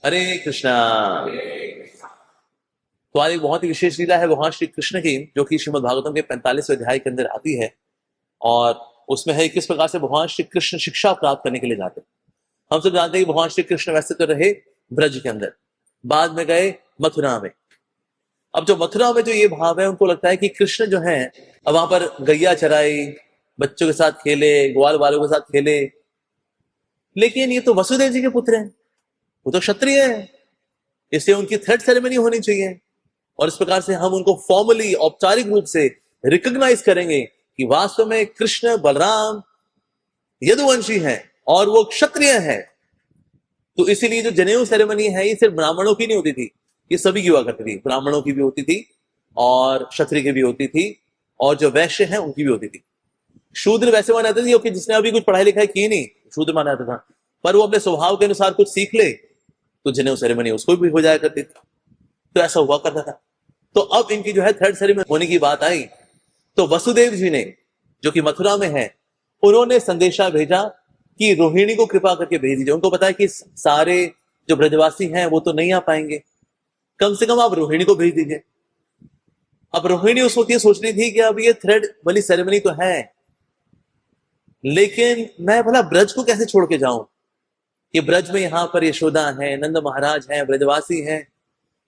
हरे कृष्णा। तो आज एक बहुत ही विशेष लीला है भगवान श्री कृष्ण की, जो कि श्रीमद् भागवतम के 45वें अध्याय के अंदर आती है। और उसमें है किस प्रकार से भगवान श्री कृष्ण शिक्षा प्राप्त करने के लिए जाते हैं। हम सब जानते हैं कि भगवान श्री कृष्ण वैसे तो रहे ब्रज के अंदर, बाद में गए मथुरा में। अब जो मथुरा में जो ये भाव है, उनको लगता है कि कृष्ण जो है अब वहां पर गैया चराई, बच्चों के साथ खेले, ग्वाल वालों के साथ खेले, लेकिन ये तो वसुदेव जी के पुत्र हैं, वो तो क्षत्रिय है, इसलिए उनकी थ्रेड सेरेमनी होनी चाहिए। और इस प्रकार से हम उनको फॉर्मली, औपचारिक रूप से रिकॉग्नाइज करेंगे कि वास्तव में कृष्ण बलराम यदुवंशी है और वो क्षत्रिय है। तो इसीलिए जो जनेऊ सेरेमनी है, ये सिर्फ ब्राह्मणों की नहीं होती थी, ये सभी की हुआ करती थी। ब्राह्मणों की भी होती थी और क्षत्रिय की भी होती थी, और जो वैश्य हैं उनकी भी होती थी। शूद्र वैसे माना जाता था कि जिसने अभी कुछ पढ़ाई लिखाई की नहीं, शूद्र माना जाता था, पर वो अपने स्वभाव के अनुसार कुछ सीख ले तो जनेऊ सेरेमनी उसको भी हो जाया करती थी। तो ऐसा हुआ करता था। तो अब इनकी जो है थर्ड सेरेमनी होने की बात आई, तो वसुदेव जी ने, जो कि मथुरा में है, उन्होंने संदेशा भेजा कि रोहिणी को कृपा करके भेज दीजिए। उनको पता है कि सारे जो ब्रजवासी हैं वो तो नहीं आ पाएंगे, कम से कम आप रोहिणी को भेज दीजिए। अब रोहिणी उस वक्त ये सोच रही थी कि अब ये थ्रेड वाली सेरेमनी तो है, लेकिन मैं भला ब्रज को कैसे छोड़ के जाऊं। ये ब्रज में यहां पर यशोदा है, नंद महाराज हैं, ब्रजवासी हैं,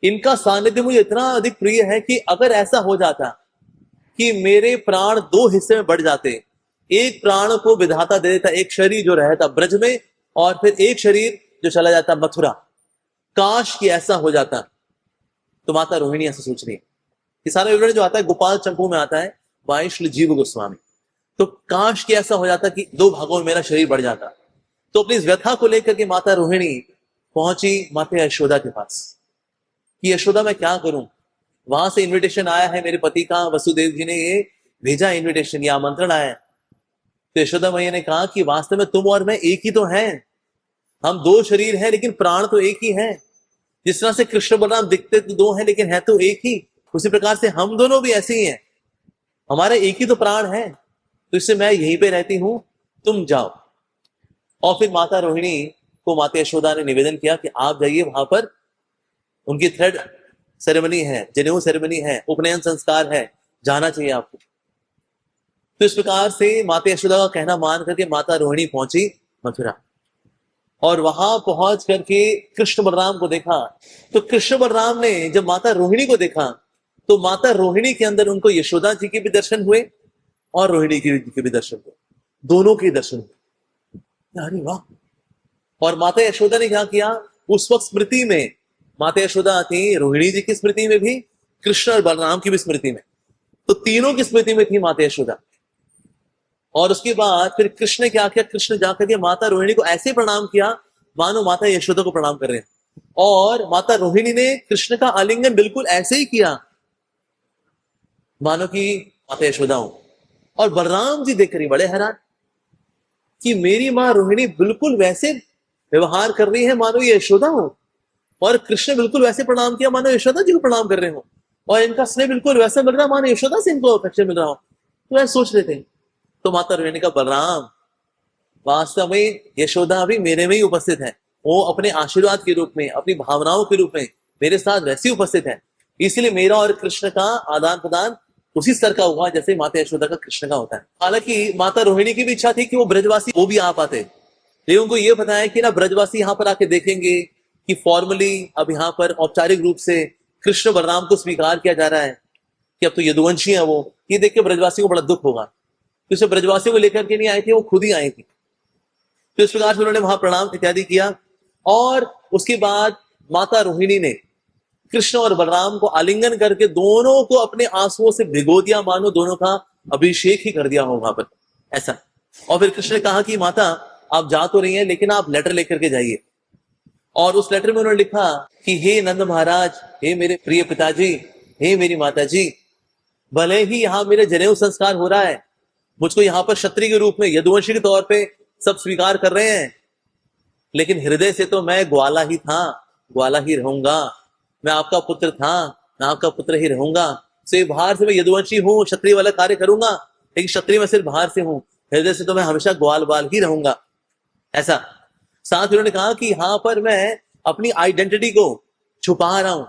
इनका सानिध्य मुझे इतना अधिक प्रिय है कि अगर ऐसा हो जाता कि मेरे प्राण दो हिस्से में बढ़ जाते, एक प्राण को विधाता दे देता, एक शरीर जो रहता ब्रज में और फिर एक शरीर जो चला जाता मथुरा, काश कि ऐसा हो जाता। तो माता रोहिणी ऐसा सोच रही है। ये सारा विवरण जो आता है गोपाल चंपू में आता है, बाई श्री जीव गोस्वामी। तो काश कि ऐसा हो जाता कि दो भागों में मेरा शरीर बढ़ जाता। तो अपनी इस व्यथा को लेकर के माता रोहिणी पहुंची माता यशोदा के पास कि यशोदा मैं क्या करूं। वहां से इनविटेशन आया है मेरे पति का, वसुदेव जी ने ये भेजा इनविटेशन, ये आमंत्रण आया है। तो यशोदा मैया ने कहा कि वास्तव में तुम और मैं एक ही तो हैं, हम दो शरीर हैं लेकिन प्राण तो एक ही है। जिस तरह से कृष्ण बलराम दिखते तो दो हैं लेकिन है तो एक ही, उसी प्रकार से हम दोनों भी ऐसे ही हैं, हमारा एक ही तो प्राण है। तो इससे मैं यहीं पे रहती हूं, तुम जाओ। और फिर माता रोहिणी को माता यशोदा ने निवेदन किया कि आप जाइए, वहां पर उनकी थ्रेड सेरेमनी है, जनेऊ सेरेमनी है, उपनयन संस्कार है, जाना चाहिए आपको। तो इस प्रकार से माता यशोदा का कहना मान करके माता रोहिणी पहुंची मथुरा, और वहां पहुंच करके कृष्ण बलराम को देखा। तो कृष्ण बलराम ने जब माता रोहिणी को देखा, तो माता रोहिणी के अंदर उनको यशोदा जी के भी दर्शन हुए और रोहिणी के भी दर्शन हुए, दोनों के दर्शन हुए। अरे वाह। और माता यशोदा ने क्या किया, उस वक्त स्मृति में माता यशोदा थी, रोहिणी जी की स्मृति में भी, कृष्ण और बलराम की भी स्मृति में, तो तीनों की स्मृति में थी माता यशोदा। और उसके बाद फिर कृष्ण ने क्या किया, कृष्ण जाकर के माता रोहिणी को ऐसे प्रणाम किया मानो माता यशोदा को प्रणाम कर रहे हैं। और माता रोहिणी ने कृष्ण का आलिंगन बिल्कुल ऐसे ही किया मानो कि माता यशोदा हो। और बलराम जी देखकर बड़े हैरान कि मेरी माँ रोहिणी बिल्कुल वैसे व्यवहार कर रही है मानो ये यशोदा हो, और कृष्ण बिल्कुल वैसे प्रणाम किया मानो यशोदा जी को प्रणाम कर रहे हो, और इनका स्नेह बिल्कुल वैसा मिल रहा मानो यशोदा से इनको अफेक्शन मिल रहा हो। तो ऐसे सोच रहे थे। तो माता रोहिणी का, बलराम वास्तव में यशोदा भी मेरे में ही उपस्थित है, वो अपने आशीर्वाद के रूप में, अपनी भावनाओं के रूप में मेरे साथ वैसी उपस्थित है, इसलिए मेरा और कृष्ण का आदान प्रदान उसी स्तर का हुआ जैसे माता यशोदा का कृष्ण का होता है। हालांकि माता रोहिणी की भी इच्छा थी कि वो ब्रजवासी वो भी आ पाते, लेकिन उनको ये बताया कि ना ब्रजवासी यहाँ पर आके देखेंगे कि फॉर्मली अब यहाँ पर औपचारिक रूप से कृष्ण बलराम को स्वीकार किया जा रहा है कि अब तो यदुवंशी है वो, ये देख के ब्रजवासी को बड़ा दुख होगा। तो इसे ब्रजवासियों को लेकर के नहीं आई थी, वो खुद ही आई थी। तो इस प्रकार से उन्होंने वहां प्रणाम इत्यादि किया, और उसके बाद माता रोहिणी ने कृष्ण और बलराम को आलिंगन करके दोनों को अपने आंसुओं से भिगो दिया, मानो दोनों का अभिषेक ही कर दिया हो वहां पर, ऐसा। और फिर कृष्ण ने कहा कि माता आप जा तो रही हैं, लेकिन आप लेटर लेकर के जाइए। और उस लेटर में उन्होंने लिखा कि हे नंद महाराज, हे मेरे प्रिय पिताजी, हे मेरी माता जी, भले ही यहाँ मेरे जनेऊ संस्कार हो रहा है, मुझको यहाँ पर क्षत्रिय के रूप में, यदुवंशी के तौर पे सब स्वीकार कर रहे हैं, लेकिन हृदय से तो मैं ग्वाला ही था, ग्वाला ही रहूंगा। मैं आपका पुत्र था, मैं आपका पुत्र ही रहूंगा। से बाहर से मैं यदुवंशी हूँ, क्षत्रिय वाला कार्य करूंगा, लेकिन क्षत्रिय मैं सिर्फ बाहर से हूँ, हृदय से तो मैं हमेशा ग्वाल बाल ही रहूंगा, ऐसा। साथ उन्होंने कहा कि यहाँ पर मैं अपनी आइडेंटिटी को छुपा रहा हूं,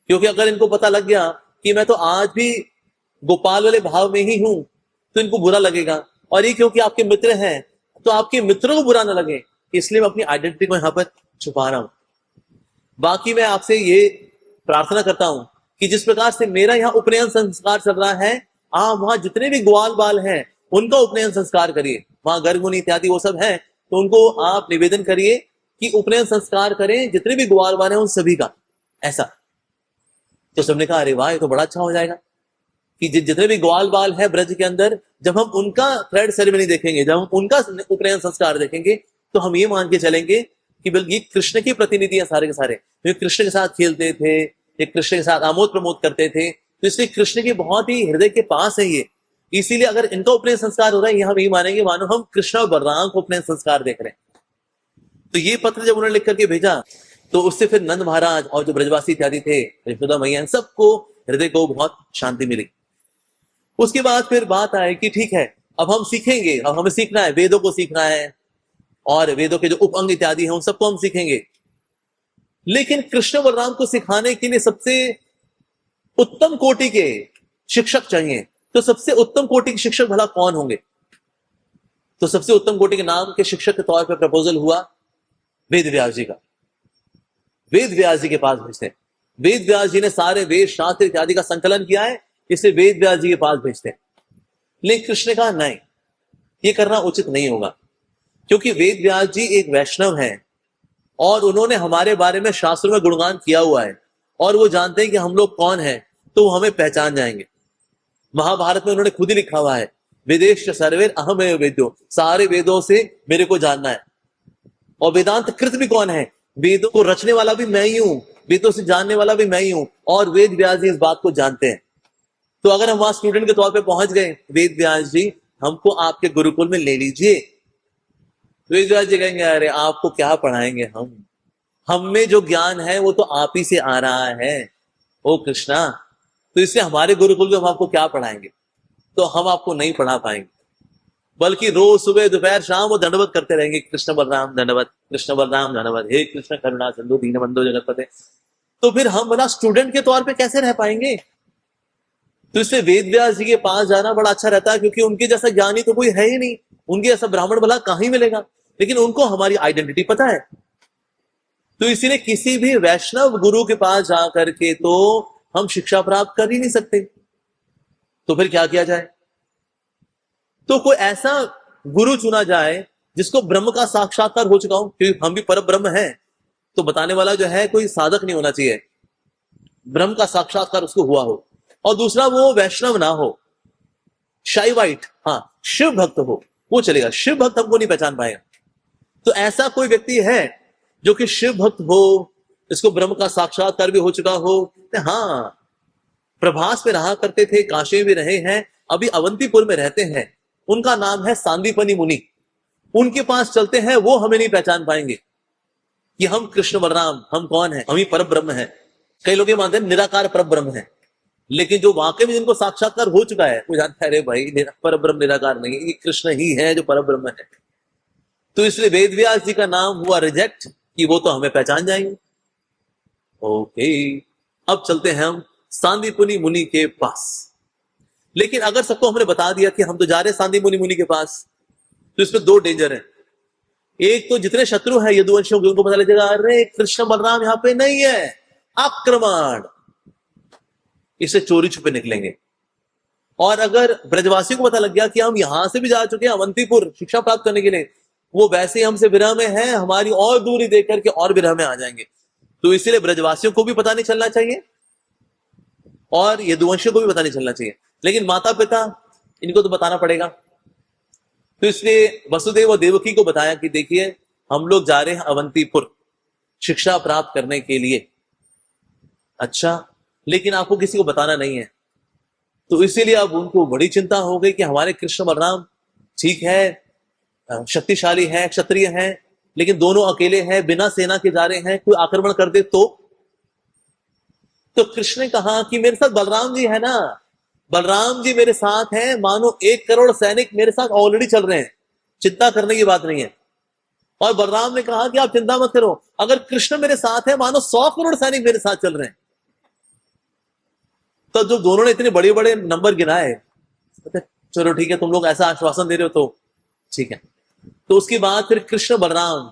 क्योंकि अगर इनको पता लग गया कि मैं तो आज भी गोपाल वाले भाव में ही हूं तो इनको बुरा लगेगा, और ये क्योंकि आपके मित्र हैं तो आपके मित्रों को बुरा ना लगे, इसलिए मैं अपनी आइडेंटिटी को यहां पर छुपा रहा हूं। बाकी मैं आपसे ये प्रार्थना करता हूं कि जिस प्रकार से मेरा यहाँ उपनयन संस्कार चल रहा है, आप वहां जितने भी ग्वाल बाल हैं उनका उपनयन संस्कार करिए। वहां गर्ग मुनि इत्यादि वो सब हैं, तो उनको आप निवेदन करिए कि उपनयन संस्कार करें, जितने भी ग्वाल बाल हैं उन सभी का। ऐसा तो सबने कहा अरे वाह, ये तो बड़ा अच्छा हो जाएगा कि जितने भी ग्वाल बाल है ब्रज के अंदर, जब हम उनका थ्रेड सेरेमनी देखेंगे, जब हम उनका उपनयन संस्कार देखेंगे, तो हम ये मान के चलेंगे कि बल्कि कृष्ण की प्रतिनिधि है सारे के सारे। वे कृष्ण के साथ खेलते थे, ये कृष्ण के साथ आमोद प्रमोद करते थे, तो इसलिए कृष्ण के बहुत ही हृदय के पास है ये। इसीलिए अगर इनका उपनयन संस्कार हो रहा है, ये हम यही मानेंगे मानो हम कृष्ण और बलराम को उपनयन संस्कार देख रहे हैं। तो ये पत्र जब उन्होंने लिख करके भेजा, तो उससे फिर नंद महाराज और जो ब्रजवासी इत्यादि थे, यशोदा मैया, सबको हृदय को बहुत शांति मिली। उसके बाद फिर बात आए कि ठीक है, अब हम सीखेंगे, अब हमें सीखना है, वेदों को सीखना है, और वेदों के जो उपअंग इत्यादि हैं उन सबको हम सीखेंगे। लेकिन कृष्ण बलराम को सिखाने के लिए सबसे उत्तम कोटि के शिक्षक चाहिए। तो सबसे उत्तम कोटि के शिक्षक भला कौन होंगे? तो सबसे उत्तम कोटि के नाम के शिक्षक के तौर पर प्रपोजल हुआ वेद व्यास जी का। वेद व्यास जी के पास भेजते हैं। वेद व्यास जी ने सारे वेद शास्त्र इत्यादि का संकलन किया है, इसे वेद व्यास जी के पास भेजते हैं। लेकिन कृष्ण ने कहा नहीं, ये करना उचित नहीं होगा, क्योंकि वेद व्यास जी एक वैष्णव हैं और उन्होंने हमारे बारे में शास्त्रों में गुणगान किया हुआ है, और वो जानते हैं कि हम लोग कौन हैं, तो वो हमें पहचान जाएंगे। महाभारत में उन्होंने खुद ही लिखा हुआ है, वेदेश सर्वेर अहमेव वेद्यो, सारे वेदों से मेरे को जानना है। और वेदांत कृत भी कौन है? वेदों को रचने वाला भी मैं ही हूं, वेदों से जानने वाला भी मैं ही हूं, और वेद व्यास जी इस बात को जानते हैं। तो अगर हम वहां स्टूडेंट के तौर पे पहुंच गए, वेद व्यास जी हमको आपके गुरुकुल में ले लीजिए, वेद व्यास जी कहेंगे अरे आपको क्या पढ़ाएंगे, हम में जो ज्ञान है वो तो आप ही से आ रहा है ओ कृष्णा, तो इसलिए हमारे गुरुकुल में हम आपको क्या पढ़ाएंगे, तो हम आपको नहीं पढ़ा पाएंगे, बल्कि रोज सुबह दोपहर शाम वो दंडवत करते रहेंगे, कृष्ण बलराम दंडवत, कृष्ण बलराम दंडवत, हे कृष्ण करुणा सिंधु दीनबंधु जगतपते। तो फिर हम भला स्टूडेंट के तौर पे कैसे रह पाएंगे? तो इसलिए वेद व्यास जी के पास जाना बड़ा अच्छा रहता है, क्योंकि उनके जैसा ज्ञानी तो कोई है ही नहीं, उनके जैसा ब्राह्मण भला कहीं मिलेगा, लेकिन उनको हमारी आइडेंटिटी पता है। तो इसीलिए किसी भी वैष्णव गुरु के पास जाकर के तो हम शिक्षा प्राप्त कर ही नहीं सकते। तो फिर क्या किया जाए? तो कोई ऐसा गुरु चुना जाए जिसको ब्रह्म का साक्षात्कार हो चुका हो, क्योंकि हम भी पर ब्रह्म हैं, तो बताने वाला जो है कोई साधक नहीं होना चाहिए, ब्रह्म का साक्षात्कार उसको हुआ हो। और दूसरा, वो वैष्णव ना हो, शाइवाइट, हाँ शिव भक्त हो, वो चलेगा। शिव भक्त हमको नहीं पहचान पाएगा। तो ऐसा कोई व्यक्ति है जो कि शिव भक्त हो, इसको ब्रह्म का साक्षात्कार भी हो चुका हो। हाँ, प्रभास में रहा करते थे, काशी में भी रहे हैं, अभी अवंतीपुर में रहते हैं, उनका नाम है सांदीपनि मुनि। उनके पास चलते हैं, वो हमें नहीं पहचान पाएंगे कि हम कृष्ण बलराम, हम कौन है, हम ही पर ब्रह्म है। कई लोग ये मानते हैं निराकार पर ब्रह्म है, लेकिन जो वाकई में जिनको साक्षात्कार हो चुका है वो जानता है अरे भाई पर ब्रह्म निराकार नहीं, ये कृष्ण ही है जो पर ब्रह्म है। तो इसलिए वेद व्यास जी का नाम हुआ रिजेक्ट कि वो तो हमें पहचान जाएंगे। ओके, अब चलते हैं हम सांदीपनि मुनि के पास। लेकिन अगर सबको हमने बता दिया कि हम तो जा रहे हैं सांदीपनि मुनि के पास, तो इसमें दो डेंजर है। एक तो जितने शत्रु हैं यदुवंशियों के, उनको पता लगेगा अरे कृष्ण बलराम यहाँ पे नहीं है, आक्रमण, इससे चोरी छुपे निकलेंगे। और अगर ब्रजवासियों को पता लग गया कि हम यहां से भी जा चुके हैं अवंतीपुर शिक्षा प्राप्त करने के लिए, वो वैसे ही हमसे विरह में है, हमारी और दूरी देख करके और विरह में आ जाएंगे। तो इसीलिए ब्रजवासियों को भी पता नहीं चलना चाहिए और यदुवंशियों को भी पता नहीं चलना चाहिए, लेकिन माता पिता इनको तो बताना पड़ेगा। तो इसलिए वसुदेव और देवकी को बताया कि देखिए हम लोग जा रहे हैं अवंतीपुर शिक्षा प्राप्त करने के लिए। अच्छा, लेकिन आपको किसी को बताना नहीं है। तो इसीलिए अब उनको बड़ी चिंता हो गई कि हमारे कृष्ण बलराम ठीक है, शक्तिशाली है, क्षत्रिय है, लेकिन दोनों अकेले हैं, बिना सेना के जा रहे हैं, कोई आक्रमण कर दे तो कृष्ण ने कहा कि मेरे साथ बलराम जी है ना, बलराम जी मेरे साथ हैं, मानो 1 करोड़ सैनिक मेरे साथ ऑलरेडी चल रहे हैं, चिंता करने की बात नहीं है। और बलराम ने कहा कि आप चिंता मत करो, अगर कृष्ण मेरे साथ है मानो 100 करोड़ सैनिक मेरे साथ चल रहे हैं। तो जब दोनों ने इतने बड़े बड़े नंबर गिनाए, चलो ठीक है, तुम लोग ऐसा आश्वासन दे रहे हो तो ठीक है। तो उसके बाद फिर कृष्ण बलराम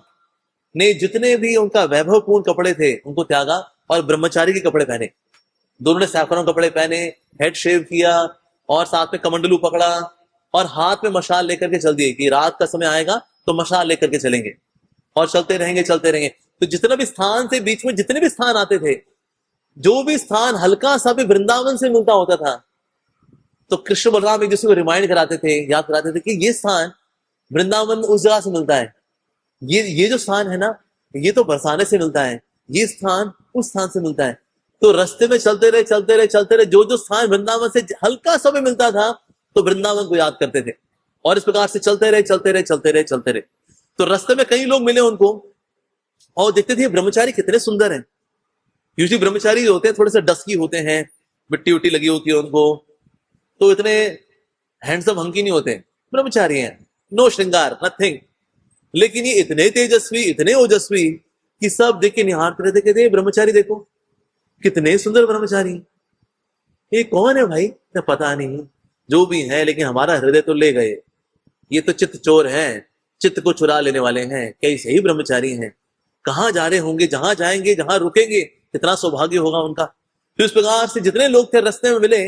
ने जितने भी उनका वैभवपूर्ण कपड़े थे उनको त्यागा और ब्रह्मचारी के कपड़े पहने। दोनों ने सैफरन कपड़े पहने, हेड शेव किया और साथ में कमंडलू पकड़ा और हाथ में मशाल लेकर के चल दिए कि रात का समय आएगा तो मशाल लेकर के चलेंगे और चलते रहेंगे चलते रहेंगे। तो जितना भी स्थान से बीच में जितने भी स्थान आते थे, जो भी स्थान हल्का सा भी वृंदावन से मिलता होता था, तो कृष्ण बलराम एक दूसरे को रिमाइंड कराते थे, याद कराते थे कि ये स्थान वृंदावन उस जगह से मिलता है, ये जो स्थान है ना, ये तो बरसाने से मिलता है, ये स्थान उस स्थान से मिलता है। तो रास्ते में चलते रहे चलते रहे चलते रहे, जो जो स्थान वृंदावन से हल्का सा भी मिलता था तो वृंदावन को याद करते थे और इस प्रकार से चलते रहे चलते रहे चलते रहे चलते रहे। तो रास्ते में कई लोग मिले उनको और देखते थे ब्रह्मचारी कितने सुंदर हैं। यूजुअली ब्रह्मचारी जो होते हैं थोड़े से डस्की होते हैं, मिट्टी उट्टी लगी होती है उनको, तो इतने हैंडसम हंकी नहीं होते, ब्रह्मचारी हैं, नो श्रृंगार, नथिंग। लेकिन ये इतने तेजस्वी इतने ओजस्वी कि सब देख के निहारते रहते, कहते ब्रह्मचारी देखो कितने सुंदर ब्रह्मचारी, ये कौन है भाई, पता नहीं, जो भी है, लेकिन हमारा हृदय तो ले गए, ये तो चित्त चोर हैं, चित्त को चुरा लेने वाले हैं, कैसे ही ब्रह्मचारी हैं, कहाँ जा रहे होंगे, जहां जाएंगे जहां रुकेंगे कितना सौभाग्य होगा उनका। तो इस प्रकार से जितने लोग थे रास्ते में मिले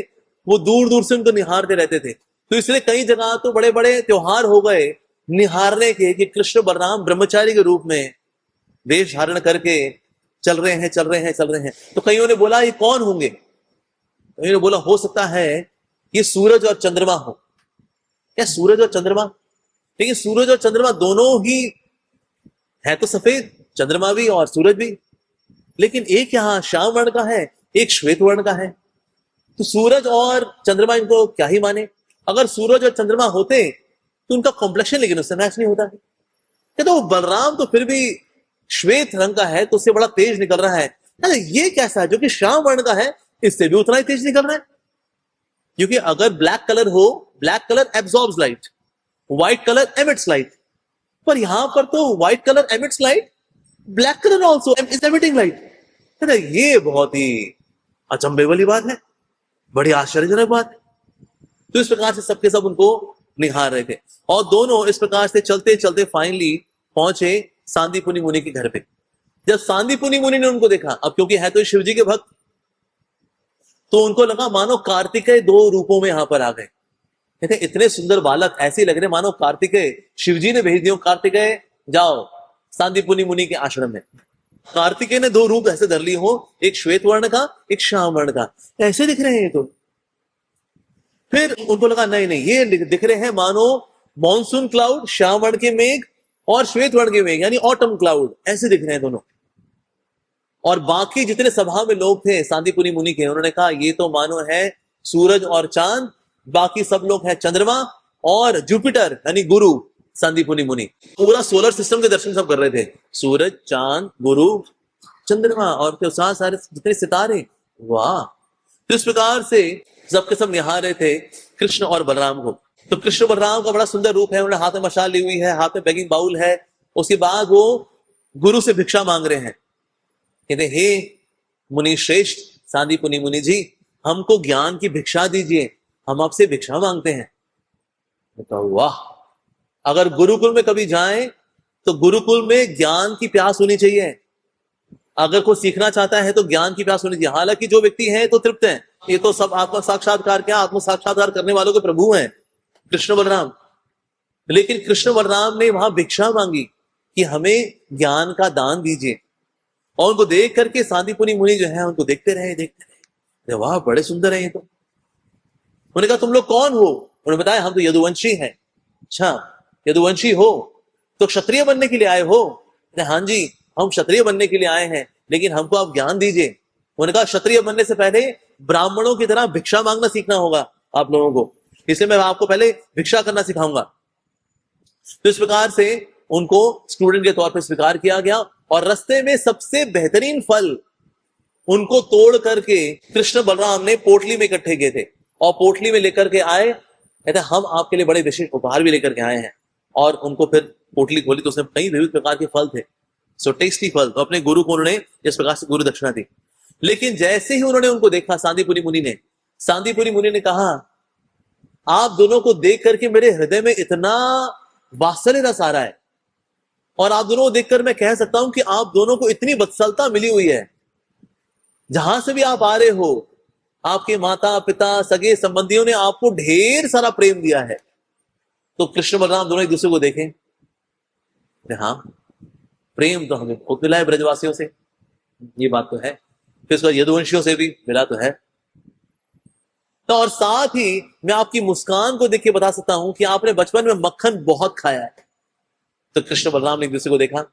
वो दूर दूर से उनको निहारते रहते थे। तो इसलिए कई जगह तो बड़े बड़े त्योहार हो गए निहारने के कि कृष्ण बलराम ब्रह्मचारी के रूप में वेश धारण करके चल रहे हैं चल रहे हैं चल रहे हैं। तो कईयों ने बोला ये कौन होंगे, कईयों ने बोला हो सकता है ये सूरज और चंद्रमा हो। क्या सूरज और चंद्रमा? लेकिन सूरज और चंद्रमा दोनों ही है तो सफेद, चंद्रमा भी और सूरज भी, लेकिन एक यहाँ श्याम वर्ण का है, एक श्वेत वर्ण का है। तो सूरज और चंद्रमा इनको क्या ही माने। अगर सूरज और चंद्रमा होते तो उनका कॉम्प्लेक्शन लेकिन उससे मैच नहीं होता है। तो बलराम तो फिर भी श्वेत रंग का है तो उससे बड़ा तेज निकल रहा है, अरे ये कैसा है जो कि श्याम वर्ण का है इससे भी उतना ही तेज निकल रहा है। क्योंकि अगर ब्लैक कलर हो, black colour absorbs light, white colour emits light, पर यहां पर तो white colour emits light, black colour also is emitting light. ये बहुत ही अचंभे वाली बात है, बड़ी आश्चर्यजनक बात है। तो इस प्रकार से सबके सब उनको निहार रहे थे और दोनों इस प्रकार से चलते चलते फाइनली पहुंचे सांदीपुनि मुनि के घर पे। जब सांदीपुनि मुनि ने उनको देखा, अब क्योंकि है तो शिव जी के भक्त, तो उनको लगा मानो कार्तिकेय दो रूपों में यहां पर आ गए। कहते इतने सुंदर बालक ऐसे लग रहे मानो कार्तिकेय शिव जी ने भेज दिया, कार्तिकेय जाओ सांदीपुनि मुनि के आश्रम में। कार्तिकेय ने दो रूप ऐसे धर ली हो, एक श्वेत वर्ण का एक श्याम वर्ण का, ऐसे दिख रहे हैं। तो फिर उनको लगा नहीं नहीं ये दिख रहे हैं मानो मॉनसून क्लाउड, श्याम वर्ण के मेघ और श्वेत वर्ण के मेघ यानी ऑटम क्लाउड, ऐसे दिख रहे हैं दोनों। और बाकी जितने सभा में लोग थे सांदीपुनि मुनि के, उन्होंने कहा ये तो मानो है सूरज और चांद, बाकी सब लोग है चंद्रमा और जुपिटर यानी गुरु। सांदीपुनि मुनि पूरा सोलर सिस्टम के दर्शन सब कर रहे थे, सूरज चांद गुरु चंद्रमा और के साथ सारे जितने सितारे, वाह। तो इस प्रकार से सबके सब निहार रहे थे कृष्ण और बलराम को। तो कृष्ण बलराम का बड़ा सुंदर रूप है, उन्होंने हाथ में मशाल ली हुई है, हाथ में बेगिंग बाउल है। उसके बाद वो गुरु से भिक्षा मांग रहे हैं, कहते हे मुनि श्रेष्ठ सांदीपुनि मुनि जी, हमको ज्ञान की भिक्षा दीजिए, हम आपसे भिक्षा मांगते हैं। तो वाह, अगर गुरुकुल में कभी जाएं तो गुरुकुल में ज्ञान की प्यास होनी चाहिए। अगर कोई सीखना चाहता है तो ज्ञान की प्यास होनी चाहिए। हालांकि जो व्यक्ति है तो तृप्त है, ये तो सब आत्म साक्षात्कार क्या, आत्म साक्षात्कार करने वालों के प्रभु हैं कृष्ण बलराम। लेकिन कृष्ण बलराम ने वहां भिक्षा मांगी कि हमें ज्ञान का दान दीजिए, और उनको देख करके सांदीपुनि मुनि जो है उनको देखते रहे, वाह बड़े सुंदर है ये तो। उन्होंने कहा तुम लोग कौन हो? उन्होंने बताया हम तो यदुवंशी हैं। अच्छा यदुवंशी हो तो क्षत्रिय बनने के लिए आए हो? हाँ जी हम क्षत्रिय बनने के लिए आए हैं, लेकिन हमको आप ज्ञान दीजिए। उन्होंने कहा क्षत्रिय बनने से पहले ब्राह्मणों की तरह भिक्षा मांगना सीखना होगा आप लोगों को, इसलिए मैं आपको पहले भिक्षा करना सिखाऊंगा। तो इस प्रकार से उनको स्टूडेंट के तौर पर स्वीकार किया गया और रास्ते में सबसे बेहतरीन फल उनको तोड़ करके कृष्ण बलराम ने पोटली में इकट्ठे किए थे और पोटली में लेकर के आए। कहते हम आपके लिए बड़े विशेष उपहार भी लेकर के आए हैं, और उनको फिर पोटली खोली तो उसमें कई विविध प्रकार के फल थे, सो टेस्टी फल। तो अपने गुरु को उन्होंने इस प्रकार से गुरु दक्षिणा दी। लेकिन जैसे ही उन्होंने उनको देखा, सांदीपुरी मुनि ने कहा, आप दोनों को देख करके मेरे हृदय में इतना वात्सल्य रस आ रहा है, और आप दोनों को देखकर मैं कह सकता हूं कि आप दोनों को इतनी वत्सलता मिली हुई है। जहां से भी आप आ रहे हो, आपके माता पिता सगे संबंधियों ने आपको ढेर सारा प्रेम दिया है। तो कृष्ण बलराम दोनों एक दूसरे को देखें, हाँ, प्रेम तो हमें खूब मिला है ब्रजवासियों से, ये बात तो है, फिर उसके बाद यदुवंशियों से भी मिला तो है। तो और साथ ही मैं आपकी मुस्कान को देख के बता सकता हूं कि आपने बचपन में मक्खन बहुत खाया है। तो कृष्ण बलराम ने एक दूसरे को देखा,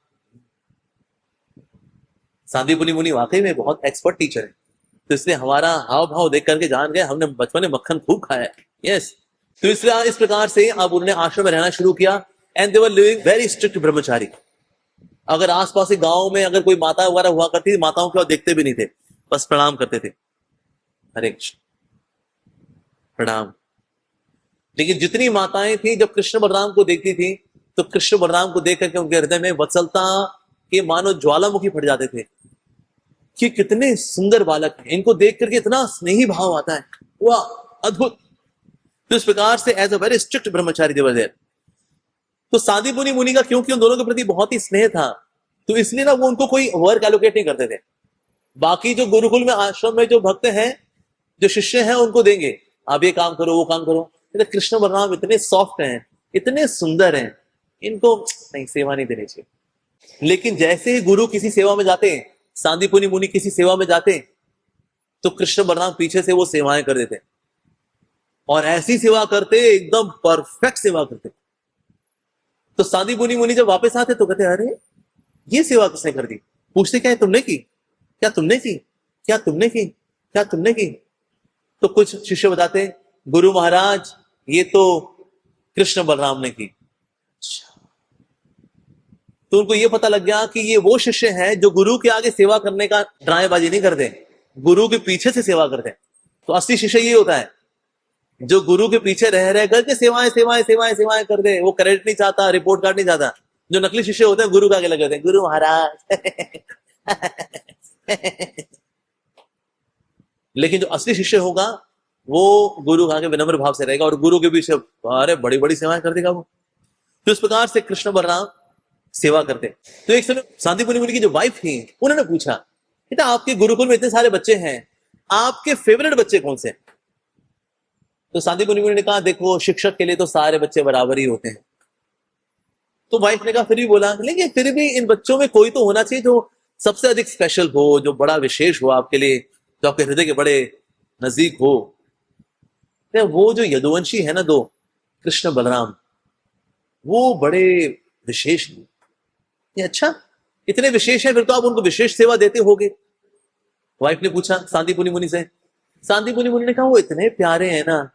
सांदीपुरी मुनि वाकई में बहुत एक्सपर्ट टीचर है, तो इसलिए हमारा हाव भाव देख करके जान गए हमने बचपन में मक्खन खूब खाया है। यस। तो इसलिए इस प्रकार से अब उन्होंने आश्रम में रहना शुरू किया, and they were living very strict ब्रह्मचारी। अगर आसपास के गांव में अगर कोई माता वगैरह हुआ करती थी, माताओं को देखते भी नहीं थे, बस प्रणाम करते थे, हरे कृष्ण प्रणाम। लेकिन जितनी माताएं थी जब कृष्ण बलराम को देखती थी, तो कृष्ण बलराम को देख करके उनके हृदय में वत्सलता के मानो ज्वालामुखी फट जाते थे कि कितने सुंदर बालक हैं, इनको देख करके इतना स्नेही भाव आता है, वाह अद्भुत। तो इस प्रकार से as a very strict Brahmachari they were there. तो सांदीपुरी मुनि का क्योंकि उन दोनों के प्रति बहुत ही स्नेह था, तो इसलिए ना वो उनको कोई वर्क एलोकेट नहीं करते थे। बाकी जो गुरुकुल में आश्रम में जो भक्त हैं, जो शिष्य हैं, उनको देंगे, आप ये काम करो वो काम करो। तो कृष्ण बलराम इतने सॉफ्ट हैं, इतने सुंदर हैं, इनको नहीं सेवा नहीं देनी चाहिए। लेकिन जैसे ही गुरु किसी सेवा में जाते, सांदीपुरी मुनि किसी सेवा में जाते, तो कृष्ण बलराम पीछे से वो सेवाएं कर देते, और ऐसी सेवा करते, एकदम परफेक्ट सेवा करते। तो सांदीपुरी मुनि जब वापस आते तो कहते, अरे ये सेवा किसने कर दी? पूछते, क्या तुमने की? क्या तुमने की? क्या तुमने की? क्या तुमने की? तो कुछ शिष्य बताते, गुरु महाराज ये तो कृष्ण बलराम ने की। तो उनको ये पता लग गया कि ये वो शिष्य हैं जो गुरु के आगे सेवा करने का ड्रामेबाजी नहीं करते, गुरु के पीछे से सेवा करते हैं। तो असली शिष्य ये होता है जो गुरु के पीछे रह करके सेवाएं सेवाएं सेवाएं सेवाएं कर दे, वो क्रेडिट नहीं चाहता, रिपोर्ट कार्ड नहीं चाहता। जो नकली शिष्य होते हैं गुरु के आगे लगे होते हैं, गुरु महाराज लेकिन जो असली शिष्य होगा वो गुरु के आगे विनम्र भाव से रहेगा, और गुरु के पीछे अरे बड़ी बड़ी सेवाएं कर देगा वो। तो इस प्रकार से कृष्ण बलराम सेवा करते। तो एक समय सांदीपुरी मुनि की जो वाइफ थी, उन्होंने पूछा, बेटा आपके गुरुकुल में इतने सारे बच्चे हैं, आपके फेवरेट बच्चे कौन से? तो सांदीपुरी मुनि ने कहा, देखो शिक्षक के लिए तो सारे बच्चे बराबर ही होते हैं। तो वाइफ ने कहा, फिर भी बोला, लेकिन फिर भी इन बच्चों में कोई तो होना चाहिए जो सबसे अधिक स्पेशल हो, जो बड़ा विशेष हो आपके लिए, जो आपके हृदय के बड़े नजदीक हो। तो वो जो यदुवंशी है ना, दो कृष्ण बलराम, वो बड़े विशेष नहीं। ये अच्छा, इतने विशेष है, फिर तो आप उनको विशेष सेवा देते होगे। वाइफ ने पूछा सांदीपुरी मुनि से। सांदीपुरी मुनि ने कहा, वो इतने प्यारे हैं ना,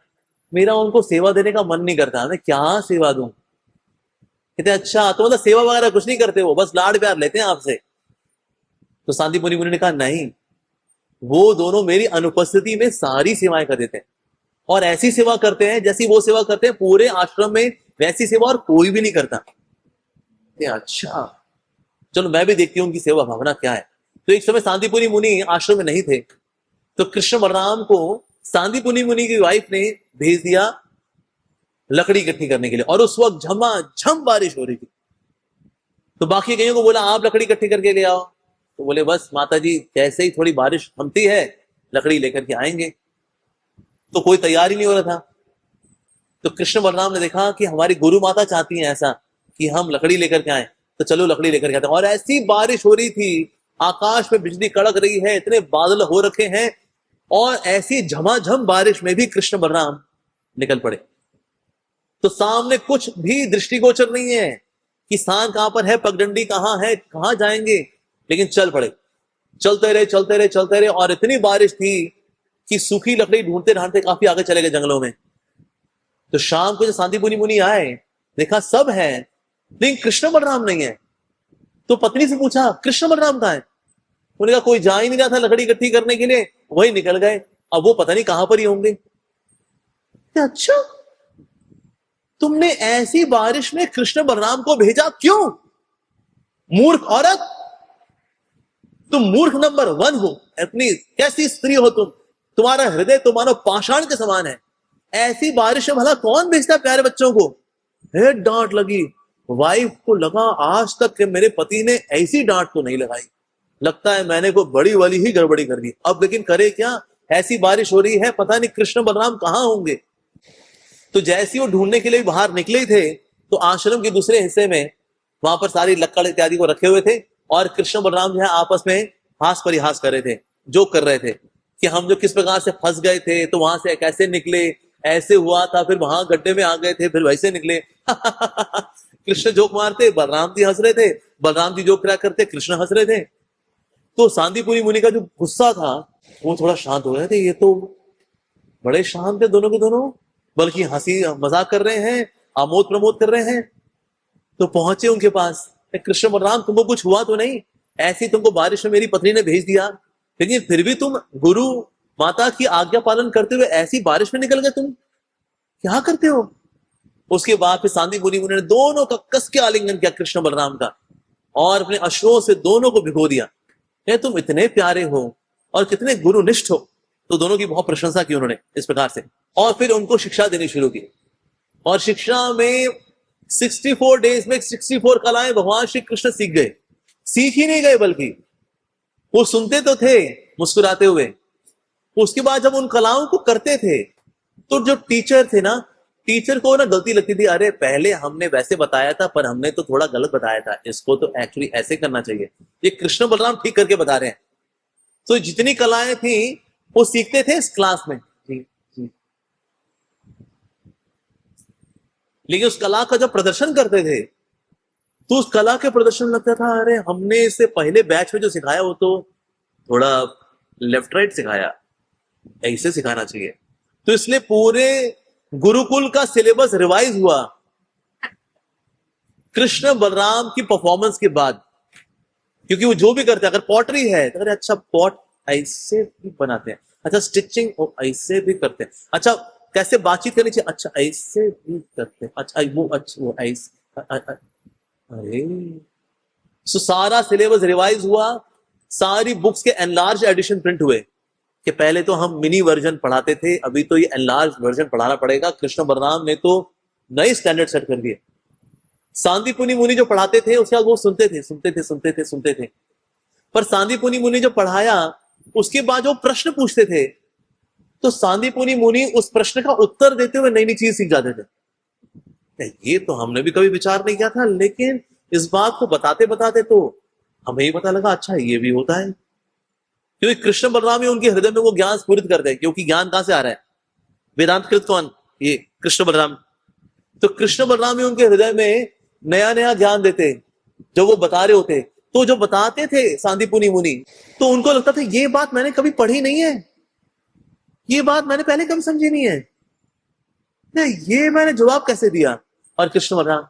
मेरा उनको सेवा देने का मन नहीं करता, मैं क्या सेवा दूं? कहते अच्छा, तो मतलब सेवा वगैरह कुछ नहीं करते, वो बस लाड प्यार लेते हैं आपसे। तो सांदीपुरी मुनि ने कहा, नहीं, वो दोनों मेरी अनुपस्थिति में सारी सेवाएं कर देते हैं, और ऐसी सेवा करते हैं जैसी वो सेवा करते हैं पूरे आश्रम में, वैसी सेवा और कोई भी नहीं करता। अच्छा, चलो मैं भी देखती हूँ उनकी सेवा भावना क्या है। तो एक समय सांदीपुरी मुनि आश्रम में नहीं थे, तो कृष्ण बलराम को सांदीपुरी मुनि की वाइफ ने भेज दिया लकड़ी इकट्ठी करने के लिए, और उस वक्त झमाझम बारिश हो रही थी। तो बाकी कईयों को बोला, आप लकड़ी इकट्ठी करके ले आओ। तो बोले, बस माता जी कैसे ही थोड़ी बारिश थमती है लकड़ी लेकर के आएंगे। तो कोई तैयार ही नहीं हो रहा था। तो कृष्ण बलराम ने देखा कि हमारी गुरु माता चाहती है ऐसा कि हम लकड़ी लेकर के आए, तो चलो लकड़ी लेकर के आते हैं। और ऐसी बारिश हो रही थी, आकाश में बिजली कड़क रही है, इतने बादल हो रखे हैं, और ऐसी झमाझम बारिश में भी कृष्ण बलराम निकल पड़े। तो सामने कुछ भी दृष्टिगोचर नहीं है कि स्थान कहां पर है, पगडंडी कहां है, कहां जाएंगे, लेकिन चल पड़े, चलते रहे चलते रहे चलते रहे। और इतनी बारिश थी कि सूखी लकड़ी ढूंढते ढूंढते काफी आगे चले गए जंगलों में। तो शाम को जब सांदीपुरी मुनि आए, देखा सब है, लेकिन कृष्ण बलराम नहीं है। तो पत्नी से पूछा, कृष्ण बलराम कहां है? उन्होंने कहा, कोई जा ही नहीं रहा था लकड़ी इकट्ठी करने के लिए, वही निकल गए, अब वो पता नहीं कहां पर ही होंगे। अच्छा, तुमने ऐसी बारिश में कृष्ण बलराम को भेजा क्यों? मूर्ख औरत, तुम मूर्ख नंबर 1 हो। अपनी कैसी स्त्री हो तुम? तुम्हारा हृदय तो मानो पाषाण के समान है। ऐसी बारिश में भला कौन भेजता प्यारे बच्चों को? हेड डांट लगी। वाइफ को लगा आज तक के मेरे पति ने ऐसी डांट तो नहीं लगाई, लगता है मैंने कोई बड़ी वाली ही गड़बड़ी कर दी। अब लेकिन करे क्या, ऐसी बारिश हो रही है, पता नहीं कृष्ण बलराम कहां होंगे। तो जैसे वो ढूंढने के लिए बाहर निकले थे तो आश्रम के दूसरे हिस्से में वहां पर सारी लक्कड़ इत्यादि को रखे हुए थे और कृष्ण बलराम जो है आपस में हास परिहास कर रहे थे, जोक कर रहे थे कि हम जो किस प्रकार से फंस गए थे तो वहां से कैसे निकले, ऐसे हुआ था, फिर वहां गड्ढे में आ गए थे, फिर वैसे निकले। कृष्ण जोक मारते, बलराम जी हंस रहे थे, बलराम जी जोक करा करते, कृष्ण हंस रहे थे। तो सांदीपुरी मुनि का जो गुस्सा था वो थोड़ा शांत हो गया थे। ये तो बड़े शांत थे दोनों के दोनों, बल्कि हंसी मजाक कर रहे हैं, आमोद प्रमोद कर रहे हैं। तो पहुंचे उनके पास, कृष्ण बलराम तुमको कुछ हुआ तो नहीं? ऐसी तुमको बारिश में मेरी पत्नी ने भेज दिया, लेकिन फिर भी तुम गुरु माता की आज्ञा पालन करते हुए ऐसी बारिश में निकल गए, तुम क्या करते हो? उसके बाद फिर सांदी मुनि ने दोनों का कस के आलिंगन किया कृष्ण बलराम का और अपने अश्रुओं से दोनों को भिगो दिया। तुम इतने प्यारे हो और कितने गुरुनिष्ठ हो। तो दोनों की बहुत प्रशंसा की उन्होंने इस प्रकार से, और फिर उनको शिक्षा देनी शुरू की। और शिक्षा में 64 डेज में 64 कलाएं भगवान श्री कृष्ण सीख गए। सीख ही नहीं गए बल्कि वो सुनते तो थे मुस्कुराते हुए, उसके बाद जब उन कलाओं को करते थे तो जो टीचर थे ना, टीचर को ना गलती लगती थी, अरे पहले हमने वैसे बताया था पर हमने तो थोड़ा गलत बताया था, इसको तो एक्चुअली ऐसे करना चाहिए। ये कृष्ण बलराम ठीक करके बता रहे हैं। तो जितनी कलाएं थी वो सीखते थे इस क्लास में जी जी, लेकिन उस कला का जब प्रदर्शन करते थे तो उस कला के प्रदर्शन लगता था, अरे हमने इससे पहले बैच में जो सिखाया वो तो थोड़ा लेफ्ट राइट सिखाया, ऐसे सिखाना चाहिए। तो इसलिए पूरे गुरुकुल का सिलेबस रिवाइज हुआ कृष्ण बलराम की परफॉर्मेंस के बाद। क्योंकि वो जो भी करते हैं, अगर पॉटरी है तो अरे अच्छा पॉट ऐसे भी बनाते हैं, अच्छा स्टिचिंग ऐसे भी करते हैं, अच्छा कैसे बातचीत करनी चाहिए, अच्छा ऐसे भी करते हैं, अच्छा वो ऐसे, अरे सो सारा सिलेबस रिवाइज हुआ। सारी बुक्स के एनलार्ज एडिशन प्रिंट हुए कि पहले तो हम मिनी वर्जन पढ़ाते थे, अभी तो ये एनलार्ज वर्जन पढ़ाना पड़ेगा। कृष्ण बलराम ने तो नए स्टैंडर्ड सेट कर दिए। सांदीपुनी मुनि जो पढ़ाते थे उसके बाद वो सुनते थे। पर सांदीपुनी मुनि जो पढ़ाया उसके बाद जो प्रश्न पूछते थे तो सांदीपुनी मुनि उस प्रश्न का उत्तर देते हुए नई नई चीज सीख जाते थे। ये तो हमने भी कभी विचार नहीं किया था, लेकिन इस बात को बताते बताते तो हमें ही पता लगा, अच्छा ये भी होता है। क्योंकि कृष्ण बलराम ही उनके हृदय में वो ज्ञान स्फुरित करते हैं। क्योंकि ज्ञान कहां से आ रहा है? वेदांत कृत कौन? ये कृष्ण बलराम। तो कृष्ण बलराम ही उनके हृदय में नया नया ज्ञान देते जो वो बता रहे होते। तो जो बताते थे सांदीपुनी मुनि, तो उनको लगता था ये बात मैंने कभी पढ़ी नहीं है, ये बात मैंने पहले कभी समझी नहीं है, ये मैंने जवाब कैसे दिया? और कृष्ण बलराम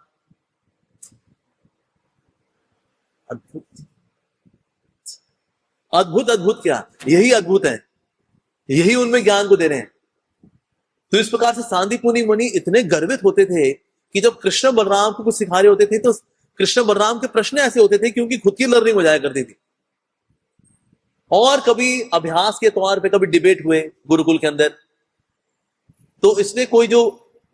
अद्भुत अद्भुत अद्भुत, क्या यही अद्भुत है, यही उनमें ज्ञान को दे रहे हैं। तो इस प्रकार से सांदीपुनी मुनि इतने गर्वित होते थे कि जब कृष्ण बलराम को कुछ सिखा रहे होते थे तो कृष्ण बलराम के प्रश्न ऐसे होते थे कि उनकी खुद की लर्निंग हो जाया करती थी। और कभी अभ्यास के तौर पे कभी डिबेट हुए गुरुकुल के अंदर, तो इसलिए कोई जो